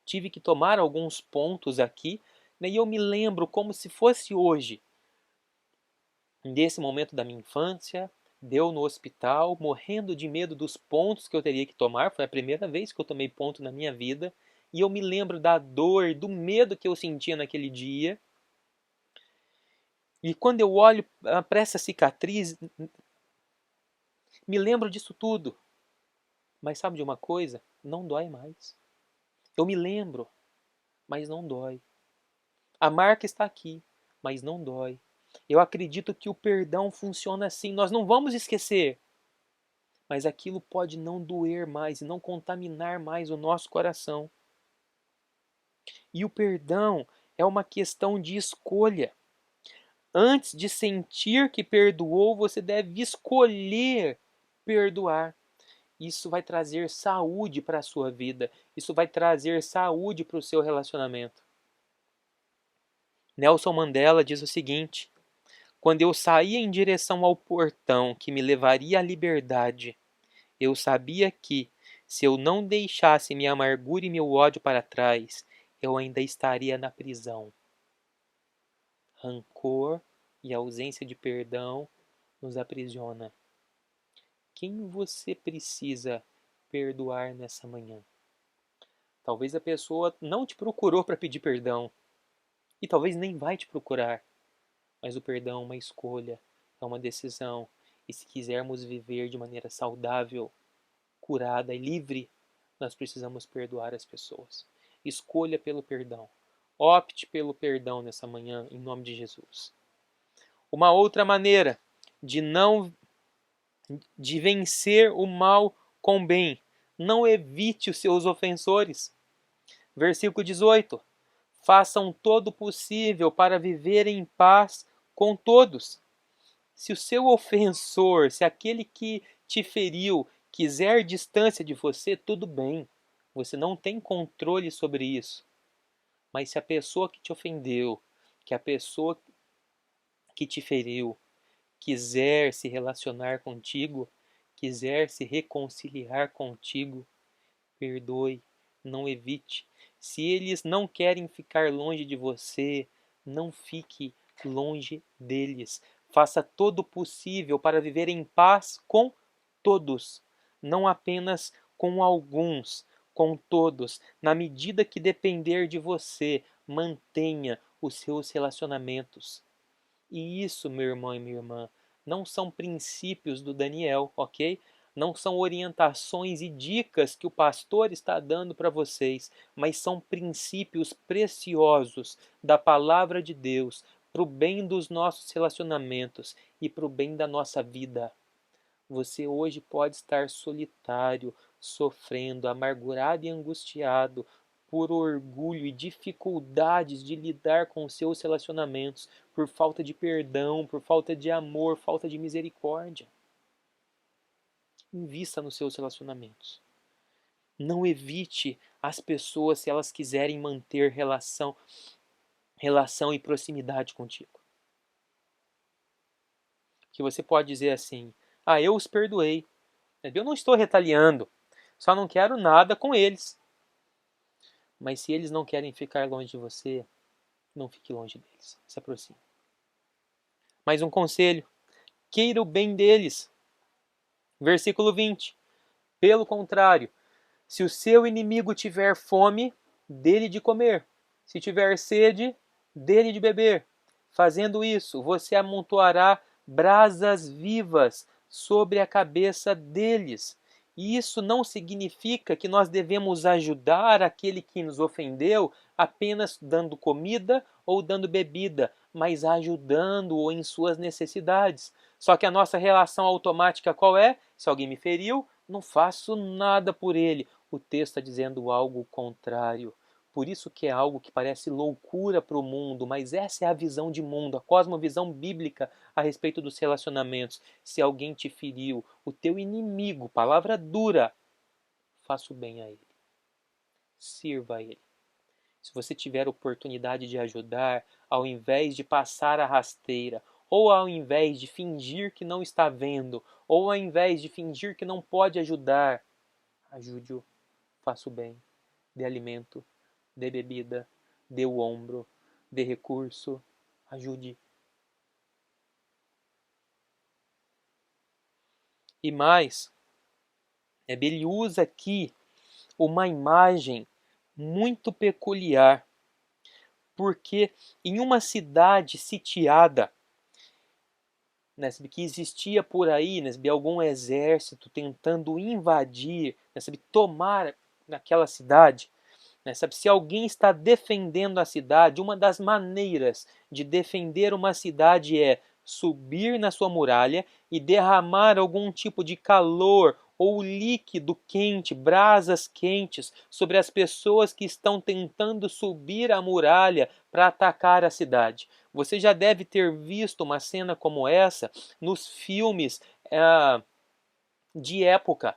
tive que tomar alguns pontos aqui, e eu me lembro como se fosse hoje Nesse momento da minha infância, deu no hospital, morrendo de medo dos pontos que eu teria que tomar. Foi a primeira vez que eu tomei ponto na minha vida. E eu me lembro da dor, do medo que eu sentia naquele dia. E quando eu olho para essa cicatriz, me lembro disso tudo. Mas sabe de uma coisa? Não dói mais. Eu me lembro, mas não dói. A marca está aqui, mas não dói. Eu acredito que o perdão funciona assim. Nós não vamos esquecer, mas aquilo pode não doer mais e não contaminar mais o nosso coração. E o perdão é uma questão de escolha. Antes de sentir que perdoou, você deve escolher perdoar. Isso vai trazer saúde para a sua vida. Isso vai trazer saúde para o seu relacionamento. Nelson Mandela diz o seguinte: quando eu saía em direção ao portão que me levaria à liberdade, eu sabia que, se eu não deixasse minha amargura e meu ódio para trás, eu ainda estaria na prisão. Rancor e ausência de perdão nos aprisiona. Quem você precisa perdoar nessa manhã? Talvez a pessoa não te procurou para pedir perdão e talvez nem vai te procurar, mas o perdão é uma escolha, é uma decisão. E se quisermos viver de maneira saudável, curada e livre, nós precisamos perdoar as pessoas. Escolha pelo perdão. Opte pelo perdão nessa manhã, em nome de Jesus. Uma outra maneira de vencer o mal com o bem. Não evite os seus ofensores. Versículo 18. Façam todo o possível para viver em paz com todos. Se o seu ofensor, se aquele que te feriu, quiser distância de você, tudo bem. Você não tem controle sobre isso. Mas se a pessoa que te ofendeu, que a pessoa que te feriu, quiser se relacionar contigo, quiser se reconciliar contigo, perdoe, não evite. Se eles não querem ficar longe de você, não fique longe deles. Faça todo o possível para viver em paz com todos, não apenas com alguns, com todos. Na medida que depender de você, mantenha os seus relacionamentos. E isso, meu irmão e minha irmã, não são princípios do Daniel, ok? Não são orientações e dicas que o pastor está dando para vocês, mas são princípios preciosos da palavra de Deus para o bem dos nossos relacionamentos e para o bem da nossa vida. Você hoje pode estar solitário, sofrendo, amargurado e angustiado por orgulho e dificuldades de lidar com os seus relacionamentos, por falta de perdão, por falta de amor, falta de misericórdia. Invista nos seus relacionamentos. Não evite as pessoas se elas quiserem manter relação e proximidade contigo. Que você pode dizer assim: ah, eu os perdoei. Eu não estou retaliando. Só não quero nada com eles. Mas se eles não querem ficar longe de você, não fique longe deles. Se aproxime. Mais um conselho: queira o bem deles. Versículo 20. Pelo contrário, se o seu inimigo tiver fome, dê-lhe de comer. Se tiver sede, dê-lhe de beber. Fazendo isso, você amontoará brasas vivas sobre a cabeça deles. E isso não significa que nós devemos ajudar aquele que nos ofendeu apenas dando comida ou dando bebida, mas ajudando-o em suas necessidades. Só que a nossa reação automática qual é? Se alguém me feriu, não faço nada por ele. O texto está dizendo algo contrário. Por isso que é algo que parece loucura para o mundo, mas essa é a visão de mundo, a cosmovisão bíblica a respeito dos relacionamentos. Se alguém te feriu, o teu inimigo, palavra dura, faça o bem a ele. Sirva a ele. Se você tiver oportunidade de ajudar, ao invés de passar a rasteira, ou ao invés de fingir que não está vendo, ou ao invés de fingir que não pode ajudar, ajude-o, faça o bem, dê alimento, dê bebida, dê o ombro, dê recurso, ajude. E mais, ele usa aqui uma imagem muito peculiar, porque em uma cidade sitiada, né, que existia por aí, né, algum exército tentando invadir, né, tomar naquela cidade, né, se alguém está defendendo a cidade, uma das maneiras de defender uma cidade é subir na sua muralha e derramar algum tipo de calor ou líquido quente, brasas quentes, sobre as pessoas que estão tentando subir a muralha para atacar a cidade. Você já deve ter visto uma cena como essa nos filmes de época,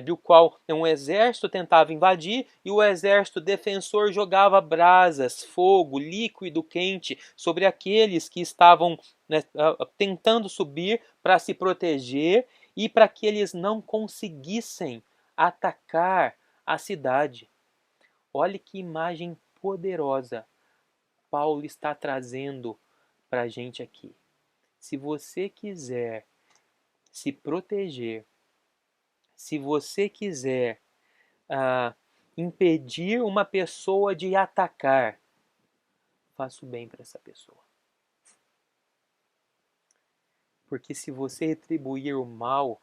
o qual um exército tentava invadir e o exército defensor jogava brasas, fogo, líquido quente sobre aqueles que estavam, né, tentando subir para se proteger e para que eles não conseguissem atacar a cidade. Olhe que imagem poderosa Paulo está trazendo para a gente aqui. Se você quiser se proteger, se você quiser impedir uma pessoa de atacar, faça o bem para essa pessoa. Porque se você retribuir o mal,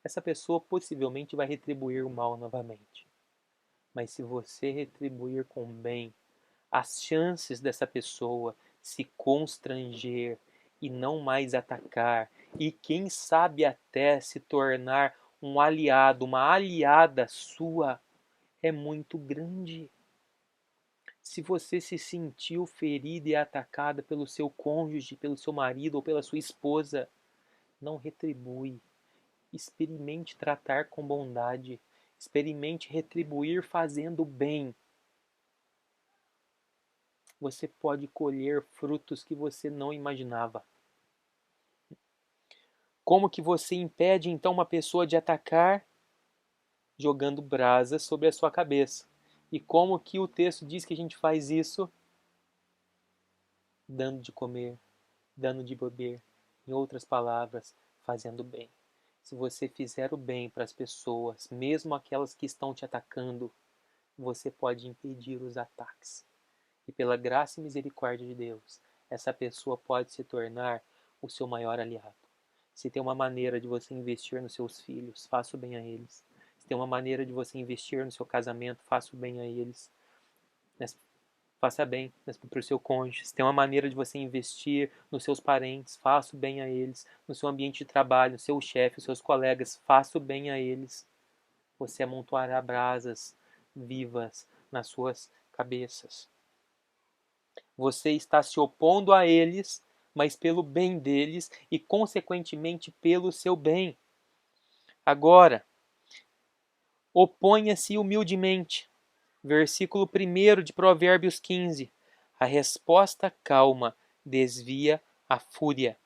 essa pessoa possivelmente vai retribuir o mal novamente. Mas se você retribuir com o bem, as chances dessa pessoa se constranger e não mais atacar, e quem sabe até se tornar um aliado, uma aliada sua, é muito grande. Se você se sentiu ferida e atacada pelo seu cônjuge, pelo seu marido ou pela sua esposa, não retribui. Experimente tratar com bondade. Experimente retribuir fazendo bem. Você pode colher frutos que você não imaginava. Como que você impede então uma pessoa de atacar? Jogando brasas sobre a sua cabeça. E como que o texto diz que a gente faz isso? Dando de comer, dando de beber. Em outras palavras, fazendo bem. Se você fizer o bem para as pessoas, mesmo aquelas que estão te atacando, você pode impedir os ataques. E pela graça e misericórdia de Deus, essa pessoa pode se tornar o seu maior aliado. Se tem uma maneira de você investir nos seus filhos, faça o bem a eles. Se tem uma maneira de você investir no seu casamento, faça o bem a eles. Faça bem para o seu cônjuge. Se tem uma maneira de você investir nos seus parentes, faça o bem a eles. No seu ambiente de trabalho, no seu chefe, os seus colegas, faça o bem a eles. Você amontoará brasas vivas nas suas cabeças. Você está se opondo a eles, mas pelo bem deles e, consequentemente, pelo seu bem. Agora, oponha-se humildemente. Versículo 1 de Provérbios 15. A resposta calma desvia a fúria,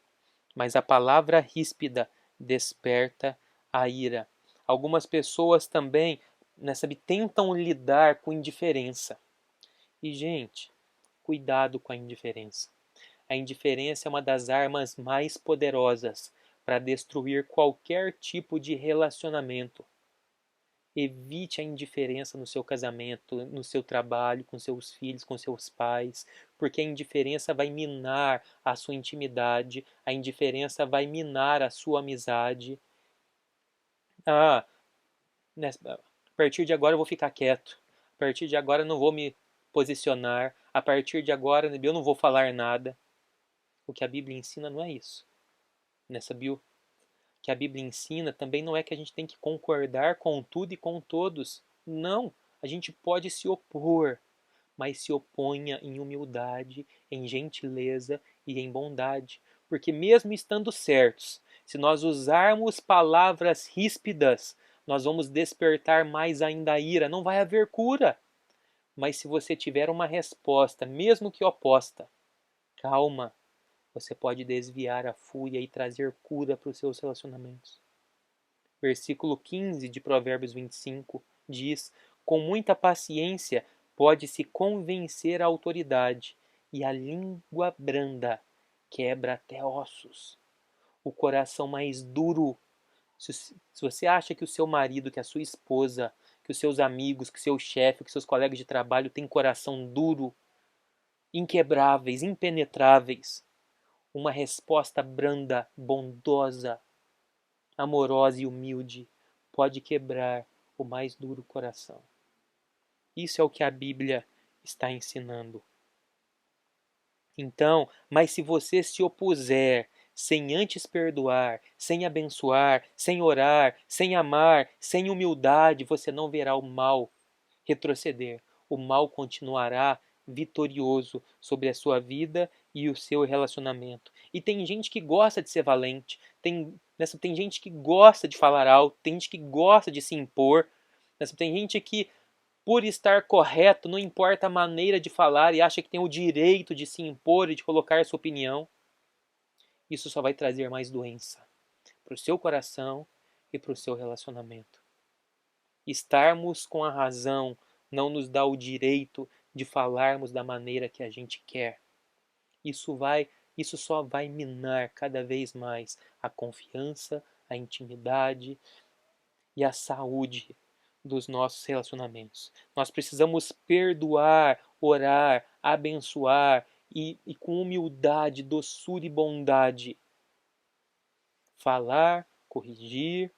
mas a palavra ríspida desperta a ira. Algumas pessoas também, tentam lidar com indiferença. E, gente, cuidado com a indiferença. A indiferença é uma das armas mais poderosas para destruir qualquer tipo de relacionamento. Evite a indiferença no seu casamento, no seu trabalho, com seus filhos, com seus pais, porque a indiferença vai minar a sua intimidade, a indiferença vai minar a sua amizade. A partir de agora eu vou ficar quieto, a partir de agora eu não vou me posicionar, a partir de agora eu não vou falar nada. O que a Bíblia ensina não é isso. O que a Bíblia ensina também não é que a gente tem que concordar com tudo e com todos. Não, a gente pode se opor, mas se oponha em humildade, em gentileza e em bondade. Porque mesmo estando certos, se nós usarmos palavras ríspidas, nós vamos despertar mais ainda a ira. Não vai haver cura. Mas se você tiver uma resposta, mesmo que oposta, calma, você pode desviar a fúria e trazer cura para os seus relacionamentos. Versículo 15 de Provérbios 25 diz: com muita paciência pode-se convencer a autoridade, e a língua branda quebra até ossos. O coração mais duro Se você acha que o seu marido, que a sua esposa, que os seus amigos, que seu chefe, que seus colegas de trabalho têm coração duro, inquebráveis, impenetráveis, uma resposta branda, bondosa, amorosa e humilde pode quebrar o mais duro coração. Isso é o que a Bíblia está ensinando. Então, mas se você se opuser sem antes perdoar, sem abençoar, sem orar, sem amar, sem humildade, você não verá o mal retroceder. O mal continuará vitorioso sobre a sua vida e o seu relacionamento. E tem gente que gosta de ser valente, tem gente que gosta de falar alto, tem gente que gosta de se impor, tem gente que, por estar correto, não importa a maneira de falar e acha que tem o direito de se impor e de colocar sua opinião. Isso só vai trazer mais doença para o seu coração e para o seu relacionamento. Estarmos com a razão não nos dá o direito de falarmos da maneira que a gente quer. Isso só vai minar cada vez mais a confiança, a intimidade e a saúde dos nossos relacionamentos. Nós precisamos perdoar, orar, abençoar e com humildade, doçura e bondade falar, corrigir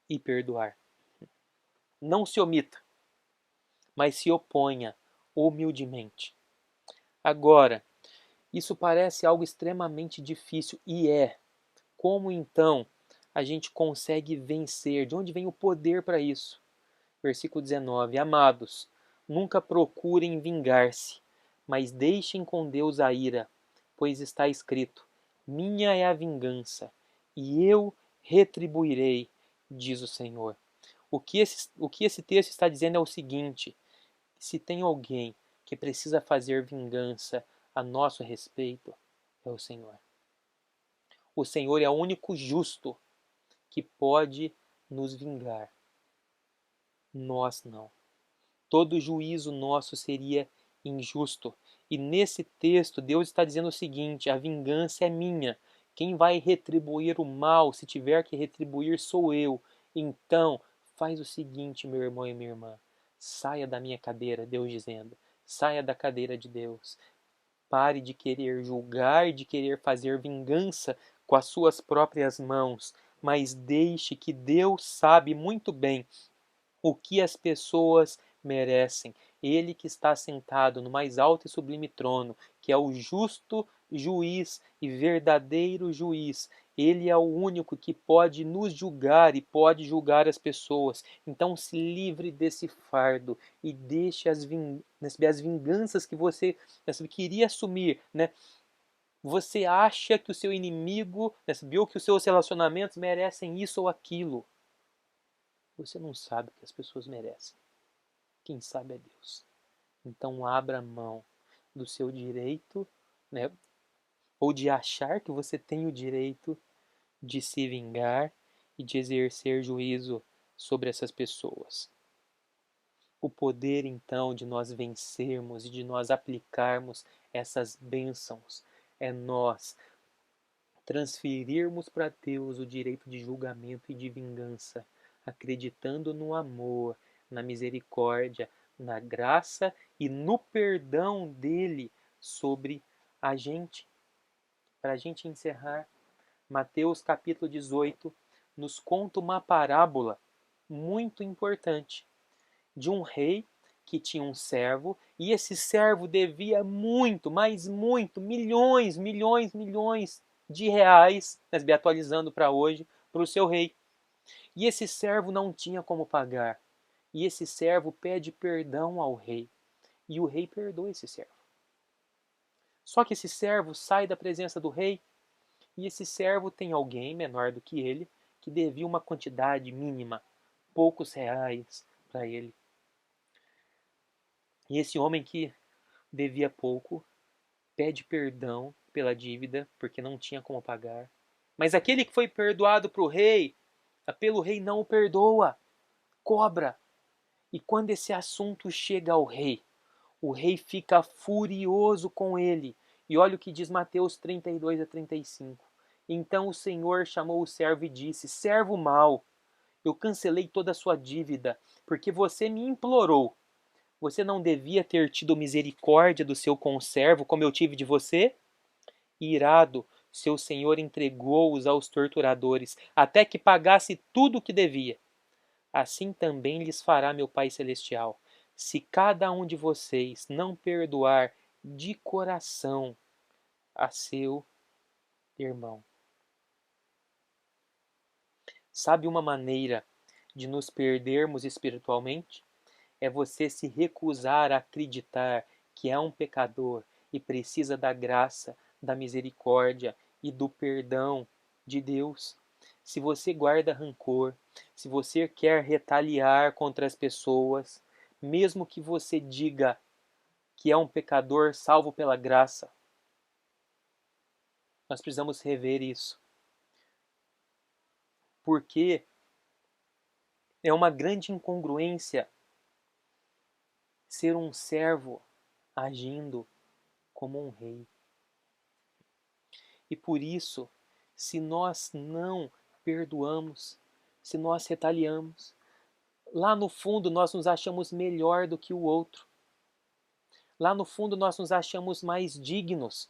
e perdoar. Não se omita, mas se oponha humildemente. Agora, isso parece algo extremamente difícil e é. Como então a gente consegue vencer? De onde vem o poder para isso? Versículo 19. Amados, nunca procurem vingar-se, mas deixem com Deus a ira, pois está escrito: minha é a vingança, e eu retribuirei, diz o Senhor. O que esse texto está dizendo é o seguinte: se tem alguém que precisa fazer vingança a nosso respeito, é o Senhor. O Senhor é o único justo que pode nos vingar. Nós não. Todo juízo nosso seria injusto. E nesse texto, Deus está dizendo o seguinte: a vingança é minha. Quem vai retribuir o mal, se tiver que retribuir, sou eu. Então, faz o seguinte, meu irmão e minha irmã. Saia da minha cadeira, Deus dizendo. Saia da cadeira de Deus. Pare de querer julgar, de querer fazer vingança com as suas próprias mãos, mas deixe que Deus sabe muito bem o que as pessoas merecem. Ele que está sentado no mais alto e sublime trono, que é o justo juiz e verdadeiro juiz. Ele é o único que pode nos julgar e pode julgar as pessoas. Então se livre desse fardo e deixe as vinganças que você queria assumir, né? Você acha que o seu inimigo, ou que os seus relacionamentos merecem isso ou aquilo. Você não sabe o que as pessoas merecem. Quem sabe é Deus. Então abra mão do seu direito, né? Ou de achar que você tem o direito de se vingar e de exercer juízo sobre essas pessoas. O poder, então, de nós vencermos e de nós aplicarmos essas bênçãos é nós transferirmos para Deus o direito de julgamento e de vingança, acreditando no amor, na misericórdia, na graça e no perdão dele sobre a gente. Para a gente encerrar, Mateus capítulo 18 nos conta uma parábola muito importante de um rei que tinha um servo e esse servo devia muito, mas muito, milhões de reais, atualizando para hoje, para o seu rei. E esse servo não tinha como pagar. E esse servo pede perdão ao rei. E o rei perdoa esse servo. Só que esse servo sai da presença do rei e esse servo tem alguém menor do que ele que devia uma quantidade mínima, poucos reais para ele. E esse homem que devia pouco pede perdão pela dívida porque não tinha como pagar. Mas aquele que foi perdoado pelo rei não o perdoa, cobra. E quando esse assunto chega ao rei, o rei fica furioso com ele. E olha o que diz Mateus 32 a 35. Então o Senhor chamou o servo e disse: servo mau, eu cancelei toda a sua dívida, porque você me implorou. Você não devia ter tido misericórdia do seu conservo, como eu tive de você? Irado, seu senhor entregou-os aos torturadores, até que pagasse tudo o que devia. Assim também lhes fará meu Pai Celestial, se cada um de vocês não perdoar de coração a seu irmão. Sabe uma maneira de nos perdermos espiritualmente? É você se recusar a acreditar que é um pecador e precisa da graça, da misericórdia e do perdão de Deus. Se você guarda rancor, se você quer retaliar contra as pessoas, mesmo que você diga que é um pecador salvo pela graça, nós precisamos rever isso. Porque é uma grande incongruência ser um servo agindo como um rei. E por isso, se nós não perdoamos, se nós retaliamos, lá no fundo nós nos achamos melhor do que o outro. Lá no fundo nós nos achamos mais dignos.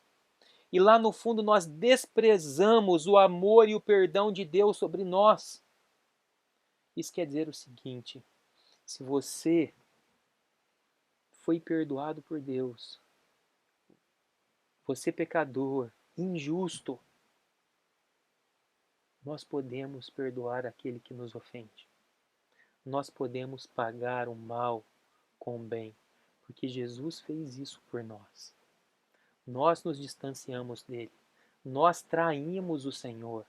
E lá no fundo nós desprezamos o amor e o perdão de Deus sobre nós. Isso quer dizer o seguinte: se você foi perdoado por Deus, você pecador, injusto, nós podemos perdoar aquele que nos ofende. Nós podemos pagar o mal com o bem, porque Jesus fez isso por nós. Nós nos distanciamos dele, nós traímos o Senhor,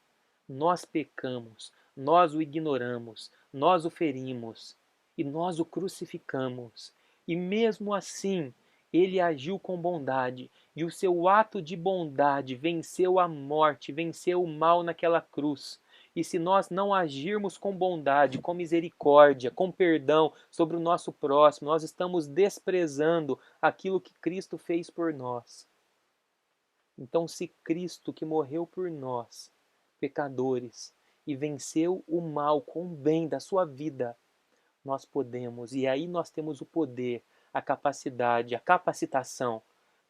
nós pecamos, nós o ignoramos, nós o ferimos e nós o crucificamos. E mesmo assim, ele agiu com bondade, e o seu ato de bondade venceu a morte, venceu o mal naquela cruz. E se nós não agirmos com bondade, com misericórdia, com perdão sobre o nosso próximo, nós estamos desprezando aquilo que Cristo fez por nós. Então, se Cristo, que morreu por nós, pecadores, e venceu o mal com o bem da sua vida, nós podemos, e aí nós temos o poder, a capacidade, a capacitação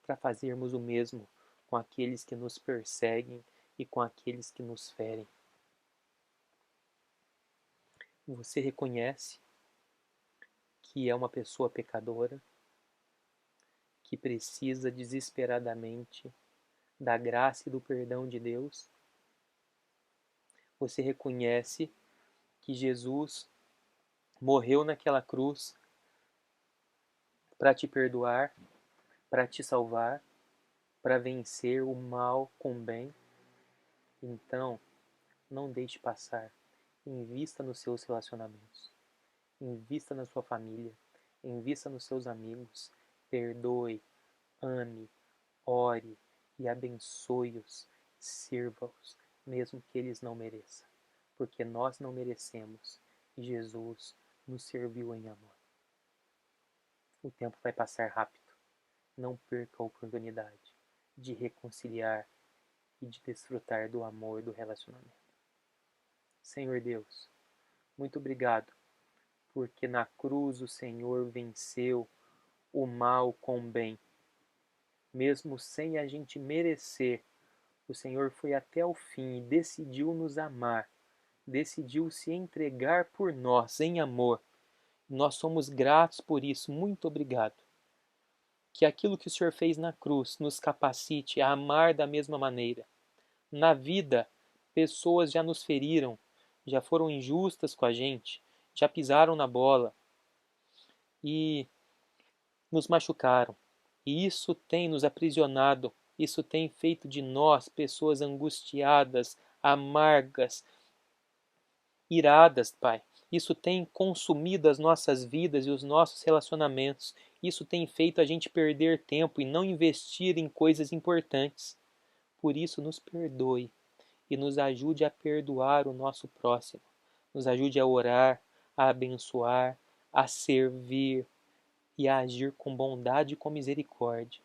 para fazermos o mesmo com aqueles que nos perseguem e com aqueles que nos ferem. Você reconhece que é uma pessoa pecadora, que precisa desesperadamente da graça e do perdão de Deus? Você reconhece que Jesus morreu naquela cruz para te perdoar, para te salvar, para vencer o mal com o bem? Então, não deixe passar. Invista nos seus relacionamentos. Invista na sua família. Invista nos seus amigos. Perdoe, ame, ore e abençoe-os. Sirva-os, mesmo que eles não mereçam. Porque nós não merecemos e Jesus nos serviu em amor. O tempo vai passar rápido. Não perca a oportunidade de reconciliar e de desfrutar do amor do relacionamento. Senhor Deus, muito obrigado, porque na cruz o Senhor venceu o mal com o bem. Mesmo sem a gente merecer, o Senhor foi até o fim e decidiu nos amar, decidiu se entregar por nós em amor. Nós somos gratos por isso, muito obrigado. Que aquilo que o Senhor fez na cruz nos capacite a amar da mesma maneira. Na vida, pessoas já nos feriram, já foram injustas com a gente, já pisaram na bola e nos machucaram. E isso tem nos aprisionado, isso tem feito de nós pessoas angustiadas, amargas, iradas, Pai. Isso tem consumido as nossas vidas e os nossos relacionamentos. Isso tem feito a gente perder tempo e não investir em coisas importantes. Por isso, nos perdoe e nos ajude a perdoar o nosso próximo. Nos ajude a orar, a abençoar, a servir e a agir com bondade e com misericórdia.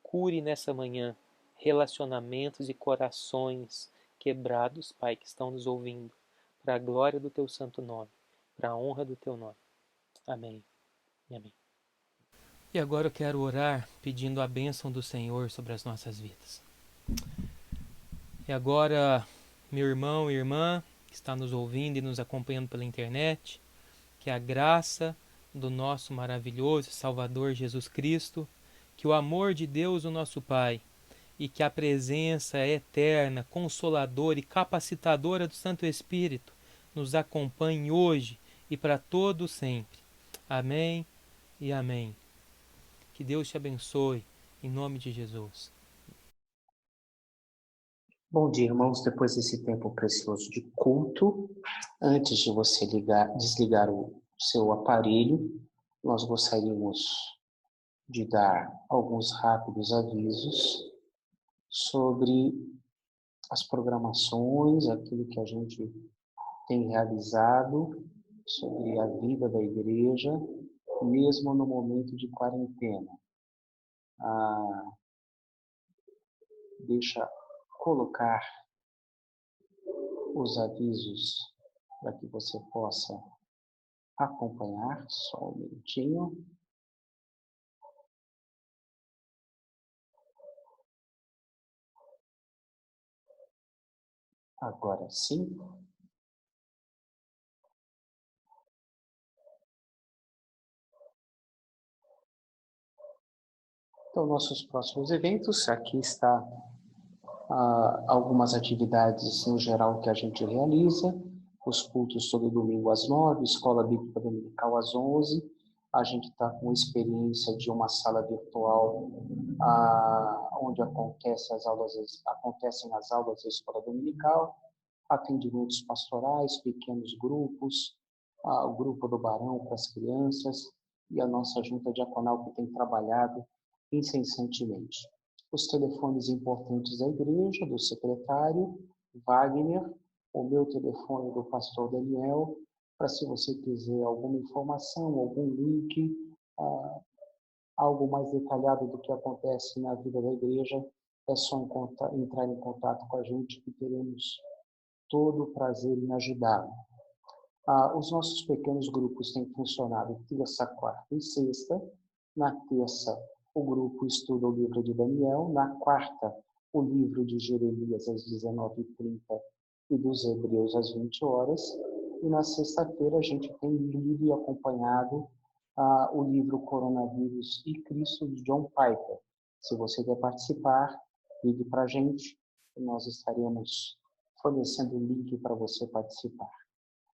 Cure nessa manhã relacionamentos e corações quebrados, Pai, que estão nos ouvindo, para a glória do Teu santo nome, para a honra do Teu nome. Amém e amém. E agora eu quero orar pedindo a bênção do Senhor sobre as nossas vidas. E agora, meu irmão e irmã que está nos ouvindo e nos acompanhando pela internet, que a graça do nosso maravilhoso Salvador Jesus Cristo, que o amor de Deus, o nosso Pai, e que a presença eterna, consoladora e capacitadora do Santo Espírito nos acompanhe hoje e para todo sempre. Amém e amém. Que Deus te abençoe, em nome de Jesus. Bom dia, irmãos. Depois desse tempo precioso de culto, antes de você desligar o seu aparelho, nós gostaríamos de dar alguns rápidos avisos sobre as programações, aquilo que a gente tem realizado, sobre a vida da igreja, mesmo no momento de quarentena. Deixa colocar os avisos para que você possa acompanhar, só um minutinho. Agora sim. Então, nossos próximos eventos, aqui está algumas atividades no geral que a gente realiza, os cultos todo domingo às 9, escola bíblica dominical às 11, a gente está com experiência de uma sala virtual onde acontecem as aulas da escola dominical, atendimentos pastorais, pequenos grupos, o grupo do Barão para as crianças e a nossa junta diaconal que tem trabalhado incessantemente. Os telefones importantes da igreja, do secretário Wagner, o meu telefone do pastor Daniel, para se você quiser alguma informação, algum link, algo mais detalhado do que acontece na vida da igreja, é só entrar em contato com a gente que teremos todo o prazer em ajudá-lo. Os nossos pequenos grupos têm funcionado terça, quarta e sexta. Na terça, o grupo estuda o livro de Daniel. Na quarta, o livro de Jeremias às 19h30 e dos Hebreus às 20 horas. E na sexta-feira, a gente tem lido e acompanhado o livro Coronavírus e Cristo, de John Piper. Se você quer participar, ligue para a gente e nós estaremos fornecendo o link para você participar.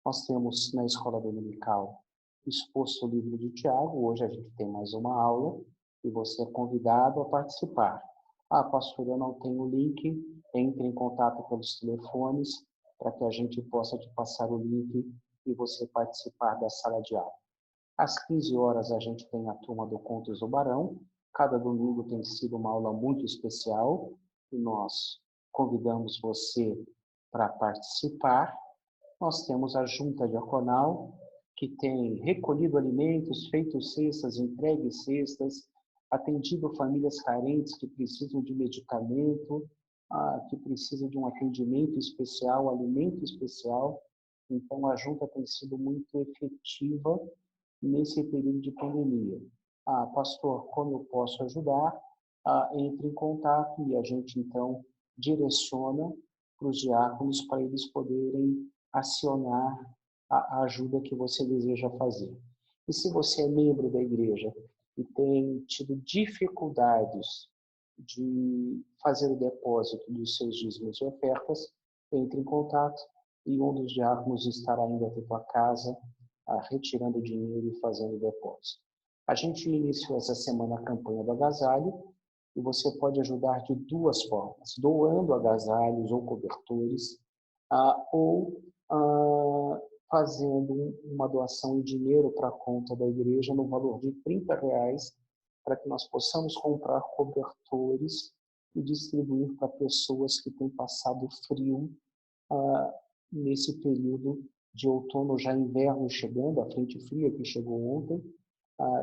Nós temos na escola dominical exposto o livro de Tiago. Hoje a gente tem mais uma aula e você é convidado a participar. Pastor, eu não tenho o link. Entre em contato pelos telefones para que a gente possa te passar o link e você participar da sala de aula. Às 15 horas a gente tem a turma do Contos do Barão. Cada domingo tem sido uma aula muito especial e nós convidamos você para participar. Nós temos a junta diaconal, que tem recolhido alimentos, feito cestas, entregue cestas, atendido famílias carentes que precisam de medicamento, que precisam de um atendimento especial, alimento especial. Então, a junta tem sido muito efetiva nesse período de pandemia. Pastor, como eu posso ajudar? Entre em contato e a gente, então, direciona para os diáconos para eles poderem acionar a ajuda que você deseja fazer. E se você é membro da igreja e tem tido dificuldades de fazer o depósito dos seus dízimos e ofertas, entre em contato e um dos diáconos estará indo até tua casa, retirando o dinheiro e fazendo o depósito. A gente iniciou essa semana a campanha do agasalho e você pode ajudar de duas formas, doando agasalhos ou cobertores, ou fazendo uma doação em dinheiro para a conta da igreja no valor de R$30, para que nós possamos comprar cobertores e distribuir para pessoas que têm passado frio nesse período de outono, já inverno chegando, a frente fria que chegou ontem,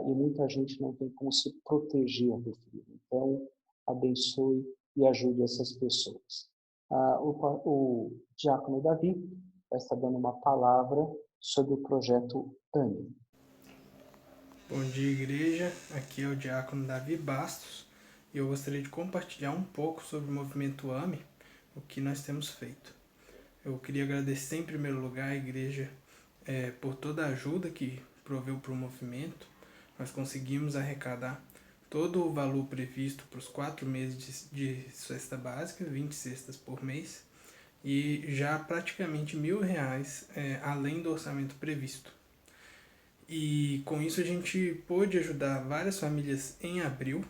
e muita gente não tem como se proteger do frio. Então, abençoe e ajude essas pessoas. O diácono Davi vai estar dando uma palavra sobre o projeto AME. Bom dia, igreja. Aqui é o diácono Davi Bastos e eu gostaria de compartilhar um pouco sobre o movimento AME, o que nós temos feito. Eu queria agradecer em primeiro lugar a igreja por toda a ajuda que proveu para o movimento. Nós conseguimos arrecadar todo o valor previsto para os 4 meses de cesta básica, 20 cestas por mês, e já praticamente R$1.000 além do orçamento previsto. E com isso a gente pôde ajudar várias famílias em abril,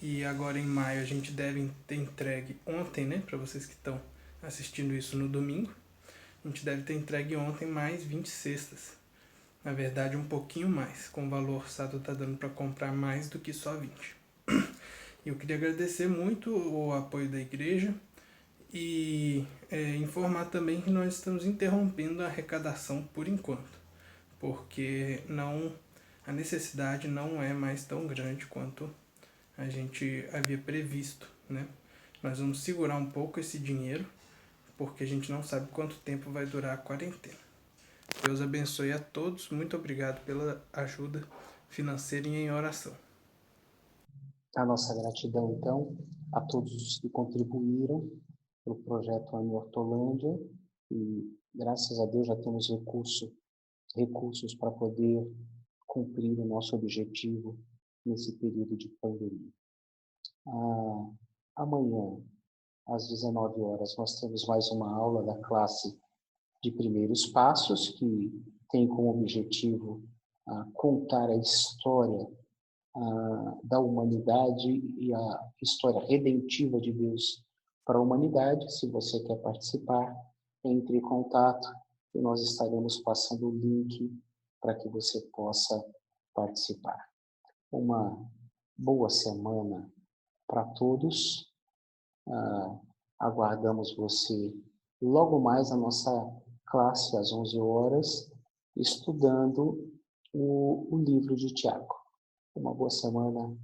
e agora em maio a gente deve ter entregue ontem, né, para vocês que estão assistindo isso no domingo, a gente deve ter entregue ontem mais 20 cestas. Na verdade, um pouquinho mais, com o valor orçado está dando para comprar mais do que só 20. E eu queria agradecer muito o apoio da igreja e informar também que nós estamos interrompendo a arrecadação por enquanto, porque a necessidade não é mais tão grande quanto a gente havia previsto, né? Nós vamos segurar um pouco esse dinheiro, porque a gente não sabe quanto tempo vai durar a quarentena. Deus abençoe a todos. Muito obrigado pela ajuda financeira e em oração. A nossa gratidão, então, a todos os que contribuíram para o projeto AME Hortolândia, e graças a Deus já temos recursos para poder cumprir o nosso objetivo nesse período de pandemia. Amanhã, às 19 horas, nós temos mais uma aula da classe de primeiros passos, que tem como objetivo contar a história da humanidade e a história redentiva de Deus para a humanidade. Se você quer participar, entre em contato e nós estaremos passando o link para que você possa participar. Uma boa semana para todos. Aguardamos você logo mais na nossa classe, às 11 horas, estudando o livro de Tiago. Uma boa semana.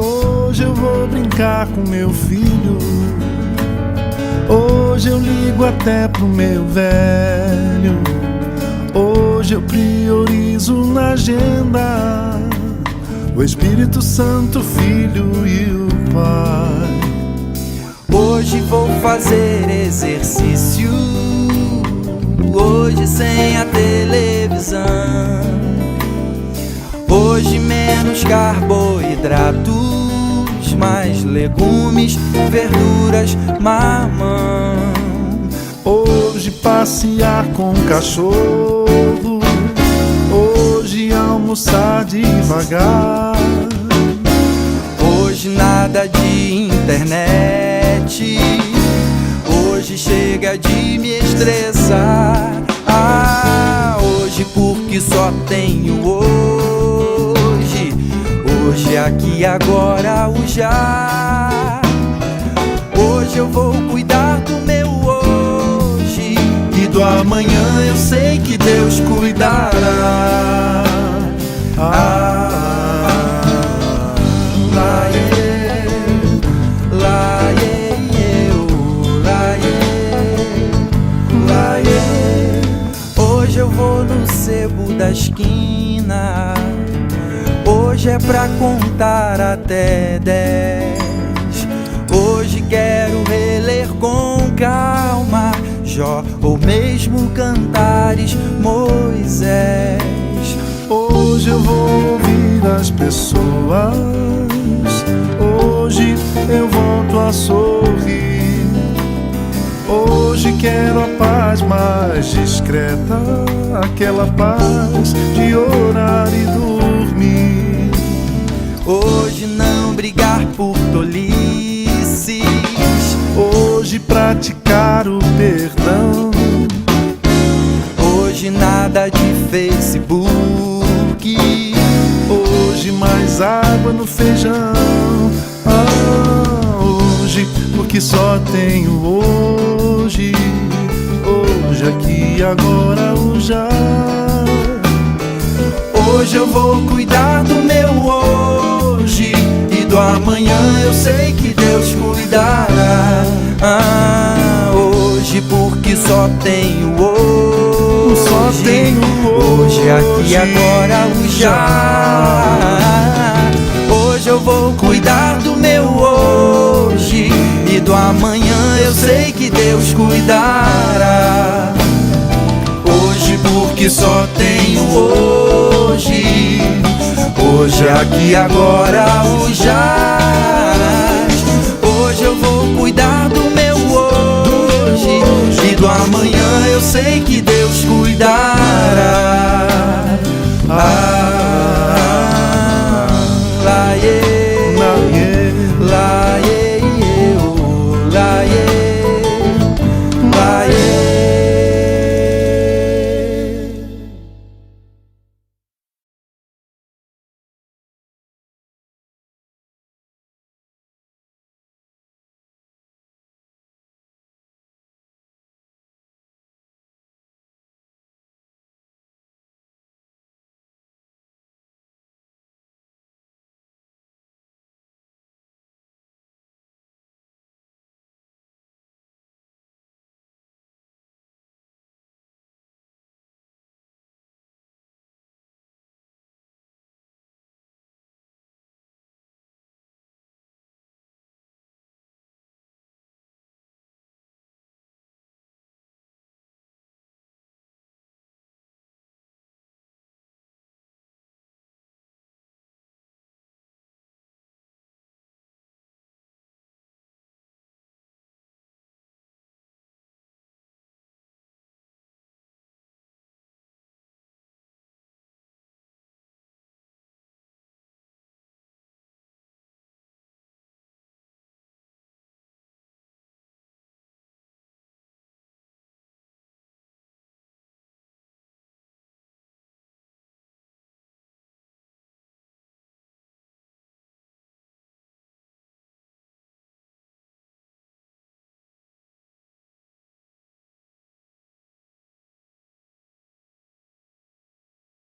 Hoje eu vou brincar com meu filho. Hoje eu ligo até pro meu velho. Hoje eu priorizo na agenda o Espírito Santo, Filho e o Pai. Hoje vou fazer exercício, hoje sem a televisão. Hoje menos carboidratos, mais legumes, verduras, mamão. Hoje passear com o cachorro, hoje almoçar devagar. Hoje nada de internet, hoje chega de me estressar. Hoje porque só tenho hoje, hoje aqui agora o já. Hoje eu vou cuidar do meu hoje, e do amanhã eu sei que Deus cuidará. Hoje eu vou no sebo da esquina, hoje é pra contar até 10. Hoje quero reler com calma Jó, ou mesmo Cantares, Moisés. Hoje eu vou ouvir as pessoas, hoje eu volto a sorrir. Hoje quero a paz mais discreta, aquela paz de orar e dormir. Hoje não brigar por tolices, hoje praticar o perdão. Hoje nada de Facebook, hoje mais água no feijão. Hoje, porque só tenho hoje, hoje aqui agora já. Hoje eu vou cuidar do meu hoje, e do amanhã eu sei que Deus cuidará. Hoje porque só tenho hoje, Só tenho hoje, aqui, agora, o já. Hoje eu vou cuidar do meu hoje, e do amanhã eu sei que Deus cuidará. Hoje porque só tenho hoje, hoje, aqui, agora, o já.